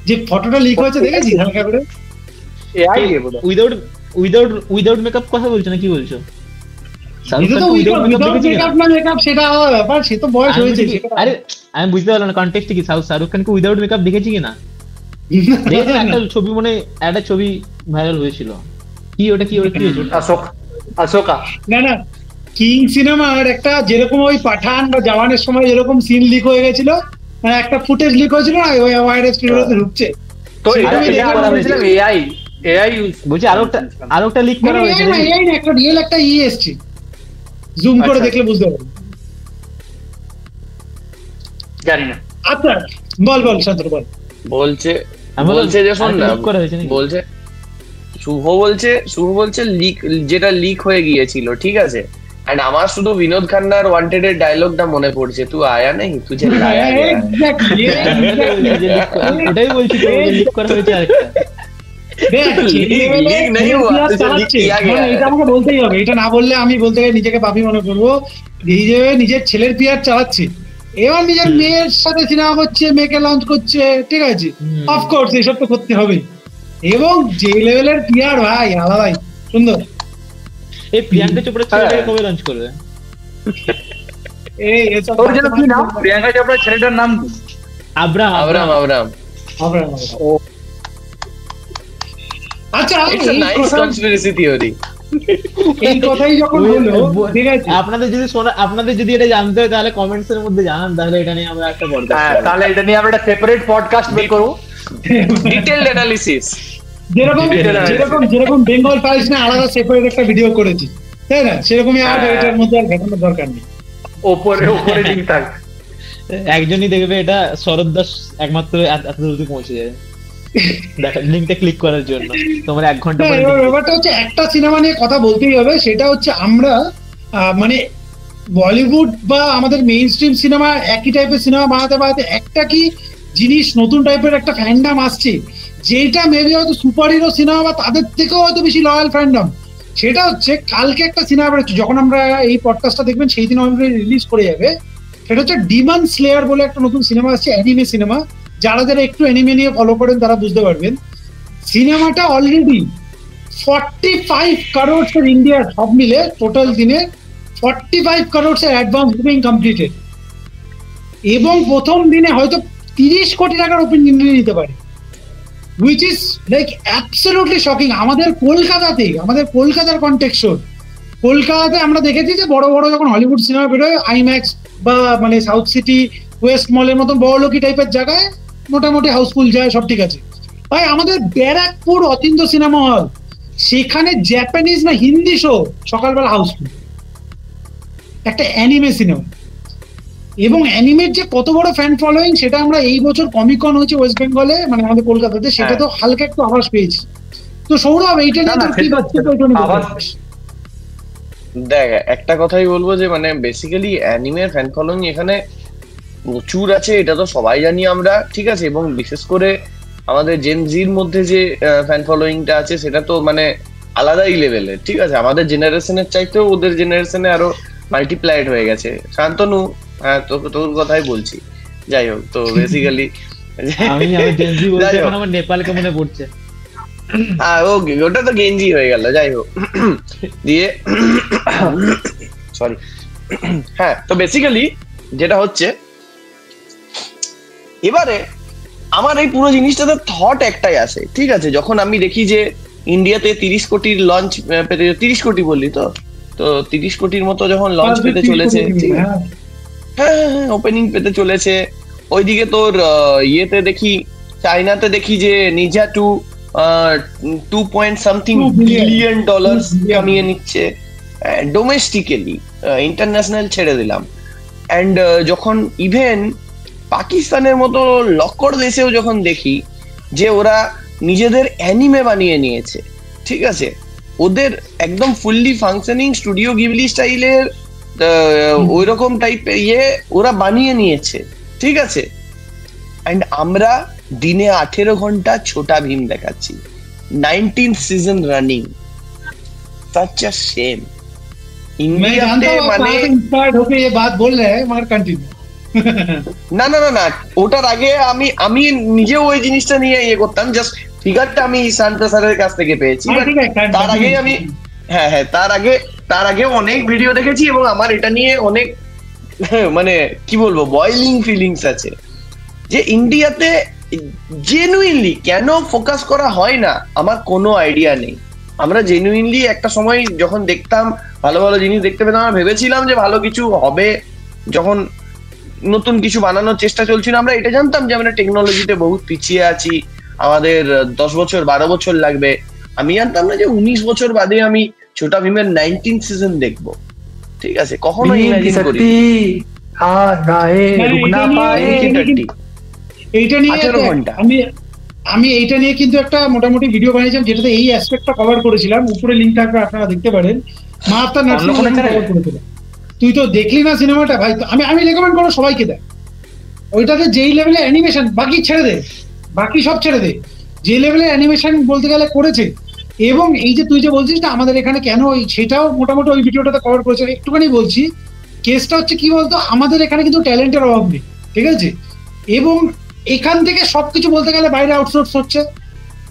যে ফটোটা লিক হয়েছে দেখেছিস হালকা করে? এআই উইদাউট মেকআপ কথা বলছো না কি বলছো? আরে আমি বুঝতে পারলাম না কনটেক্সট কি। শাহরুখ খানকে উইদাউট মেকআপ দেখেছি কিনা? একটা ছবি, মনে একটা ছবি ভাইরাল হয়েছিল, কি ওটা কি হয়েছিল? অশোকা না কিং সিনেমার একটা, যেরকম ওই পাঠান বা জওয়ানের সময় যেরকম সিন লিক হয়ে গেছিল, মানে একটা ফুটেজ লিক হয়েছিল না, ওই ওয়াইড স্টুডিওতে ঢুকছে। তো এআই বলছি আরেকটা লিক করা হয়েছে, এআই না, একটা রিয়েল একটা এসছে, জুম করে দেখলে বুঝতে পারবে। জানি না, আচ্ছা বল শান্তনু বল। বলছে যে শোন না, বলছে শুভ বলছে লিক, যেটা লিক হয়ে গিয়েছিল, ঠিক আছে। এন্ড আমার শুধু বিনোদ খান্নার ওয়ান্টেড এর ডায়লগটা মনে পড়ছে, তুই আয়া নেই তুঝে লায়া গয়া। ওটাই বলছি তো, লিক করা হয়েছে আরেকটা। এটা আমাকে বলতেই হবে, এটা না বললে আমি বলতে গেলে নিজেকে পাপি মনে করবো। নিজের ছেলের পিয়ার চালাচ্ছে, এবার নিজের মেয়ের সাথে সিনেমা করছে, মেয়েকে লঞ্চ করছে, ঠিক আছে, অফকোর্স এইসব তো করতে হবে। এবং যে লেভেলের পিয়ার ভাই আলাদাই সুন্দর। এই প্রিয়াঙ্কা চোপড়ার ছেলেটাকে কবে লঞ্চ করবে? কি নাম প্রিয়াঙ্কা চোপড়ার ছেলেটার নাম? আব্রাম। আচ্ছা এই কথাই যখন হলো, ঠিক আছে, আপনাদের যদি এটা জানতে হয় তাহলে কমেন্টস এর মধ্যে জানান, তাহলে এটা নিয়ে আমরা একটা পডকাস্ট, তাহলে এটা নিয়ে আমরা একটা সেপারেট পডকাস্ট বের করব, ডিটেইলড অ্যানালিসিস। যেরকম বেঙ্গল ফাইলস না আলাদা সেপারেট একটা ভিডিও করেছি, তাই না? সেরকমই আর এটার মধ্যে আর ঘাটানোর দরকার নেই। ওপরে লিংক থাক, একজনই দেখবে এটা শরৎ দাস একমাত্র এত দূর পৌঁছে যাবে লিংকটা ক্লিক করার জন্য। তোমার 1 ঘন্টা পরে ব্যাপারটা হচ্ছে একটা সিনেমা নিয়ে কথা বলতেই হবে, সেটা হচ্ছে আমরা মানে বলিউড বা আমাদের মেইন স্ট্রিম সিনেমা একই টাইপের সিনেমা বানাতে একটা কি জিনিস নতুন টাইপের একটা ফ্যান্ডাম আসছে, যেটা মেবি হয়তো সুপার হিরো সিনেমা বা তাদের থেকেও হয়তো বেশি লয়াল ফ্যান্ডাম। সেটা হচ্ছে কালকে একটা সিনেমা বেরোচ্ছে, যখন আমরা এই পডকাস্টটা দেখবেন সেই দিন রিলিজ করে যাবে। সেটা হচ্ছে ডিমন স্লেয়ার বলে একটা নতুন সিনেমা আসছে, অ্যানিমে সিনেমা। যারা একটু অ্যানিমে নিয়ে ফলো করেন তারা বুঝতে পারবেন। সিনেমাটা অলরেডি 45 crores ইন্ডিয়ার সব মিলে টোটাল দিনে 45 crores অ্যাডভান্স বুকিং কমপ্লিটেড, এবং প্রথম দিনে হয়তো 30 কোটি টাকার ওপেনিং নিতে পারে, which is like absolutely shocking। আমাদের কলকাতার কনটেক্সট, কলকাতাতে আমরা দেখেছি যে বড় বড় যখন হলিউড সিনেমা বেরোয়, আইম্যাক্স বা মানে সাউথ সিটি, ওয়েস্ট মলের মতন বড়লোকি টাইপের জায়গায় মোটামুটি হাউসফুল যায়, সব ঠিক আছে। ভাই আমাদের ব্যারাকপুর অতীন্দ্র সিনেমা হল, সেখানে জাপানিজ না হিন্দি শো সকালবেলা হাউসফুল, একটা অ্যানিমে সিনেমা। এবং অ্যানিমের যে কত বড় ফ্যান ফলোয়িং সেটা আমরা এই বছর কমিকন হয়েছে ওয়েস্ট বেঙ্গলে, মানে আমাদের কলকাতাতে, সেটা তো হালকা একটু আভাস পেয়েছি। তো সৌরভ এইটা দেখ, একটা কথাই বলবো যে মানে বেসিক্যালি অ্যানিমের ফ্যান ফলোয়িং এখানে প্রচুর আছে, এটা তো সবাই জানি আমরা, ঠিক আছে। এবং বিশেষ করে আমাদের জেন জির মধ্যে যে ফ্যান ফলোয়িংটা আছে সেটা তো মানে আলাদাই লেভেলের, ঠিক আছে। আমাদের জেনারেশনের চাইতেও ওদের জেনারেশনে আরো মাল্টিপ্লাইড হয়ে গেছে। শান্তনু, হ্যাঁ তোর কথাই বলছি। যাই হোক, তো বেসিক্যালি আমার নেপালকে মনে পড়ছে, হ্যাঁ ওটা তো গেঞ্জি হয়ে গেল। যাই হোক, দিয়ে সরি, হ্যাঁ তো বেসিক্যালি যেটা হচ্ছে, এবারে আমার এই পুরো জিনিসটাতে থট একটাই আসে, ঠিক আছে। যখন আমি দেখি যে ইন্ডিয়াতে 30 কোটির লঞ্চ পেতে, 30 কোটি বললি তো 30 কোটির মতো যখন লঞ্চ পেতে চলেছে, হ্যাঁ ওপেনিং পেতে চলেছে। ওইদিকে তোর ইয়েতে দেখি, চায়নাতে দেখি যে নিনজা 2.something বিলিয়ন ডলার কামিয়ে নিচ্ছে ডোমেস্টিক্যালি, ইন্টারন্যাশনাল ছেড়ে দিলাম। অ্যান্ড যখন ইভেন পাকিস্তানের মতো লক্কর দেশেও যখন দেখি যে ওরা নিজেদের অ্যানিমে বানিয়ে নিয়েছে, ঠিক আছে, ওদের একদম ফুললি ফাংশনিং স্টুডিও গিবলি স্টাইলের ওইরকম টাইপের ওরা বানিয়ে নিয়েছে, ঠিক আছে। অ্যান্ড আমরা দিনে 18 ঘন্টা ছোটা ভীম দেখাচ্ছি, 19th season running. such a shame। ইন্ডিয়াতে মানে ইন্সপায়ার্ড হোকে ये बात बोल रहे हैं, मगर कंटिन्यू। না, ওটার আগে আমি নিজেও ওই জিনিসটা নিয়ে ইয়ে করতাম, জাস্ট ফিগারটা আমি শান্ত স্যারের কাছ থেকে পেয়েছি। তার আগে আমি তার আগে অনেক ভিডিও দেখেছি, এবং আমার এটা নিয়ে অনেক মানে কি বলবো বয়লিং ফিলিংস আছে যে ইন্ডিয়াতে জেনুইনলি কেন ফোকাস করা হয় না আমার কোনো আইডিয়া নেই। আমরা জেনুইনলি একটা সময় যখন দেখতাম ভালো ভালো জিনিস দেখতে পেতাম, আমরা ভেবেছিলাম যে ভালো কিছু হবে। যখন নতুন কিছু বানানোর চেষ্টা চলছিল, আমরা এটা জানতাম যে আমরা টেকনোলজিতে বহুত পিছিয়ে আছি, আমাদের 10 বছর 12 বছর লাগবে। আমি জানতাম না যে 19 বছর বাদে আমি ছোটা ভীমের 19th সিজন দেখবো, ঠিক আছে। কখনো ইমাজিন করি এইটা নিয়ে আমি এইটা নিয়ে কিন্তু একটা মোটামুটি ভিডিও বানিয়েছিলাম, যেটাতে এই অ্যাসপেক্টটা কভার করেছিলাম। উপরে লিঙ্ক থাকবে, আপনারা দেখতে পারেন। মাহাত্মা নার্সিং কভার করেছিলাম। তুই তো দেখলি না সিনেমাটা ভাই? আমি রেকমেন্ড করবো সবাইকে দেখ। ওইটাতে যেই লেভেলে অ্যানিমেশন, বাকি ছেড়ে দে, বাকি সব ছেড়ে দে, যে লেভেলে অ্যানিমেশন বলতে গেলে করেছে, এবং এই যে তুই যে বলছিস না আমাদের এখানে কেন, সেটাও মোটামুটি ওই ভিডিওটাতে কভার করেছে। একটুখানি বলছি, কেসটা হচ্ছে কি বলতো, আমাদের এখানে কিন্তু ট্যালেন্টের অভাব নেই, ঠিক আছে? এবং এখান থেকে সবকিছু বলতে গেলে বাইরে আউটসোর্স হচ্ছে।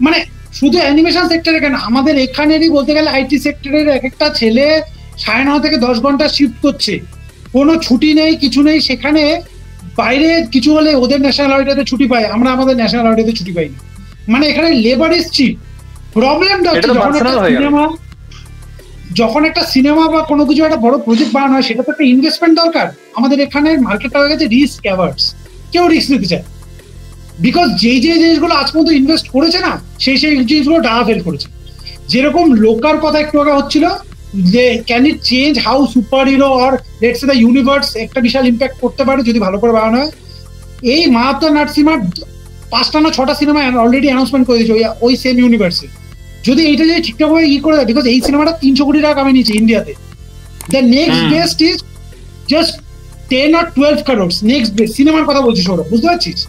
মানে শুধু অ্যানিমেশন সেক্টরে কেন, আমাদের এখানেরই বলতে গেলে আইটি সেক্টরের এক একটা ছেলে 9:30 থেকে 10 ঘন্টা শিফট করছে, কোনো ছুটি নেই, কিছু নেই। সেখানে বাইরে কিছু হলে ওদের ন্যাশনাল হলিডেতে ছুটি পায়, আমরা আমাদের ন্যাশনাল হলিডেতে ছুটি পাই না। মানে এখানে লেবার ইজ চিপ। প্রবলেমটা হচ্ছে যখন একটা সিনেমা বা কোনো কিছু একটা বড় প্রজেক্ট বানানো হয়, সেটা তো একটা ইনভেস্টমেন্ট দরকার। আমাদের এখানে মার্কেটটা হয়ে গেছে রিস্ক অ্যাভার্স, কেউ রিস্ক নিতে চায়। বিকজ যেই জিনিসগুলো আজ পর্যন্ত ইনভেস্ট করেছে না, সেই জিনিসগুলো ডাহা ফেল করেছে। যেরকম লোকার কথা একটু আগে হচ্ছিল, যে can it change how super hero or let's say the universe একটা বিশাল ইম্প্যাক্ট করতে পারে যদি ভালো করে বানানো হয়। এই মাহাত্মা নার্সিমার 5টা না 6টা সিনেমা অলরেডি অ্যানাউন্সমেন্ট করে দিয়েছে ওই সেম ইউনিভার্সে। যদি এইটা যদি ঠিকঠাকভাবে করে দেয়, বিকজ এই সিনেমাটা 300 কোটি টাকা কামিয়ে নিয়েছে ইন্ডিয়াতে। The next best is just 10 or 12 crores। Next best সিনেমার কথা বলছি সৌরভ, বুঝতে পারছিস?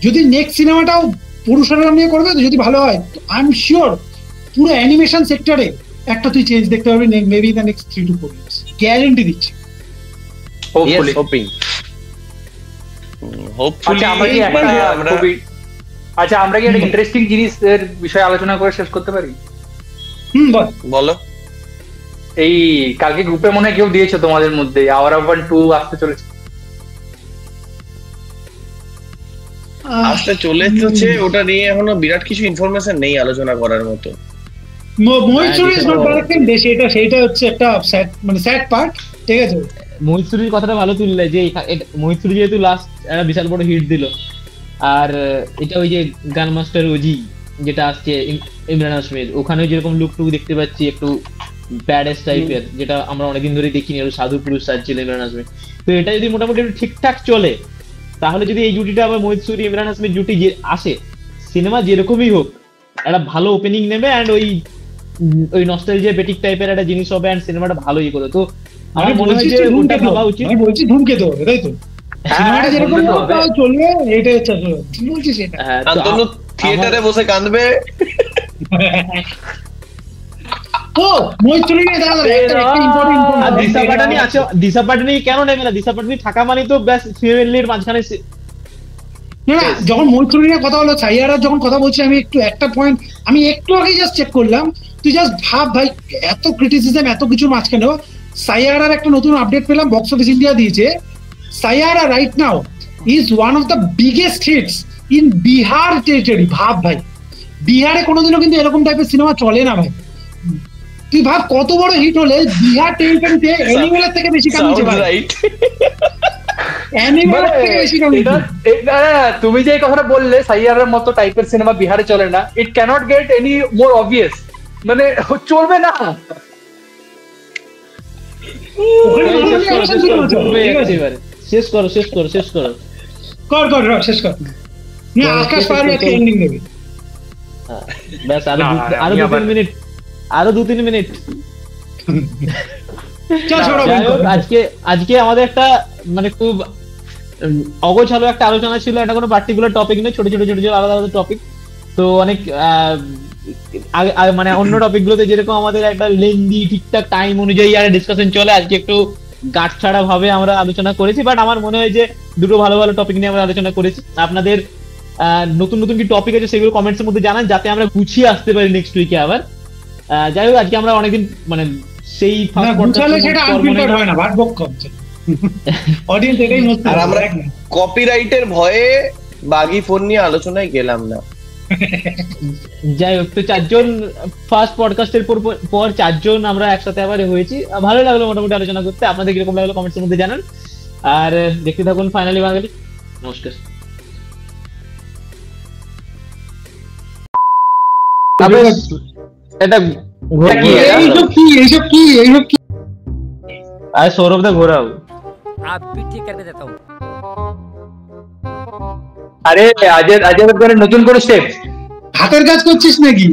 যদি নেক্সট সিনেমাটাও পুরুষরা নিয়ে করবে, তো যদি ভালো হয়, আই এম শিওর পুরো অ্যানিমেশন সেক্টরে একটা তুই চেঞ্জ দেখতে পারবি maybe the next 3 to 4 years, guarantee দিচ্ছি। আচ্ছা, আমরা কি একটা ইন্টারেস্টিং জিনিসের বিষয়ে আলোচনা করে শেষ করতে পারি? বলো। এই কালকে গ্রুপে মনে হয় কেউ দিয়েছে তোমাদের মধ্যে, আওয়ার অফ 1 2 আসতে চলেছে। আসতে চলেছে, ওটা নিয়ে এখনো বিরাট কিছু ইনফরমেশন নেই আলোচনা করার মতো। মহিষুরি ইজ নট ডাইরেক্টেড, সেটা হচ্ছে একটা মানে স্যাড পার্ট, ঠিক আছে? মহিষুরির কথাটা ভালো তুললে, যে মহিষুরি যেহেতু লাস্ট একটা বিশাল বড় হিট দিল, আর এটা ওই যে গান মাস্টার ওজি যেটা আসছে ইমরান হাশমির, ওখানেও যেরকম লুক টুক দেখতে পাচ্ছি একটু ব্যাডেস টাইপের, যেটা আমরা অনেকদিন ধরে দেখিনি, সাধু পুরুষ সাজছিল ইমরান হাশমি। তো এটা যদি মোটামুটি ঠিকঠাক চলে, তাহলে যদি এই জুটিটা আবার মহিষুরি ইমরান হাশমির জুটি যে আসে, সিনেমা যেরকমই হোক একটা ভালো ওপেনিং নেবে, অ্যান্ড ওই নস্টালজিয়া বেটিক টাইপের একটা জিনিস হবে, অ্যান্ড সিনেমাটা ভালোই করে। তো আমার মনে হয় যে ওটা ভাবা উচিত। আমি বলছি ধূমকেতু হবে, তাই তো? সিনেমাটা যেরকম চলবে, এটাই হচ্ছে বলছিস। এটা শান্তনু থিয়েটারে বসে কাঁদবে। ও মহিষুরি নিয়ে দাঁড়াবে, একটা ইম্পর্টেন্ট। আর দিশা পাটানি আছে, দিশা পাটানি কেন নেবে না? দিশা পাটানি থাকা মানে তো ব্যাস ফিমেলের মাঝখানে। না, যখন মহিষুরি নিয়ে কথা হলো, সাইয়ারা যখন কথা বলছি, আমি একটা পয়েন্ট আমি একটু আগে জাস্ট চেক করলাম। তুই জাস্ট ভাব ভাই, এত ক্রিটিসিজম, এত কিছুর মাঝখানেও সাইয়ারার একটা নতুন আপডেট পেলাম, বক্স অফিস ইন্ডিয়া দিয়েছে। Saiyaara right now is one of the biggest hits in Bihar territory. ভাব ভাই, বিহারে কোনোদিনও কিন্তু এরকম টাইপের সিনেমা চলে না ভাই। তুই ভাব কত বড় হিট হলে বিহার টেরিটরিতে অ্যানিমেলের থেকে বেশি কামিয়েছে ভাই। তুমি যে কথাটা বললে সাইয়ারার মতো টাইপের সিনেমা বিহারে চলে না, it can't get any more obvious, মানে চলবে না। শেষ করো আকাশ পাহাড়ি একটা এন্ডিং দেবে। ব্যাস আরো 2-3 মিনিট। আজকে আমাদের একটা মানে খুব অগোছালো একটা আলোচনা ছিল, এটা কোনো পার্টিকুলার টপিক নয়, ছোট ছোট আলাদা আলাদা টপিক। তো অনেক মানে অন্য টপিক গুলোতে যেরকম আমাদের একটা লেন্দি ঠিকঠাক টাইম অনুযায়ী আর ডিসকাশন চলে, আজকে একটু গাছ ছাড়া ভাবে আমরা আলোচনা করেছি। বাট আমার মনে হয় যে দুটো ভালো ভালো টপিক নিয়ে আমরা আলোচনা করেছি। আপনাদের নতুন নতুন কি টপিক আছে সেগুলো কমেন্টস এর মধ্যে জানান, যাতে আমরা গুছিয়ে আসতে পারি নেক্সট উইকে আবার। যাই হোক, আজকে আমরা অনেকদিন মানে সেই আর আমরা কপিরাইটের ভয়ে বাগি ফোন নিয়ে আলোচনায় গেলাম না। যাই হোক, তো 4 জন ফার্স্ট পডকাস্টের পর 4 জন আমরা একসাথে আবার হয়েছি। ভালো লাগলো মোটামুটি আলোচনা করতে। আপনাদের কিরকম লাগলো কমেন্টস এর মধ্যে জানান, আর দেখতে থাকুন ফাইনালি বাঙালি। নমস্কার। এটা এইসব কি? এইসব কি? আর সৌরভ দা ঘোরাও। आप भी ठीक करके देता हूँ। আরে আজের নতুন করে স্টেপ হাতের কাজ করছিস নাকি?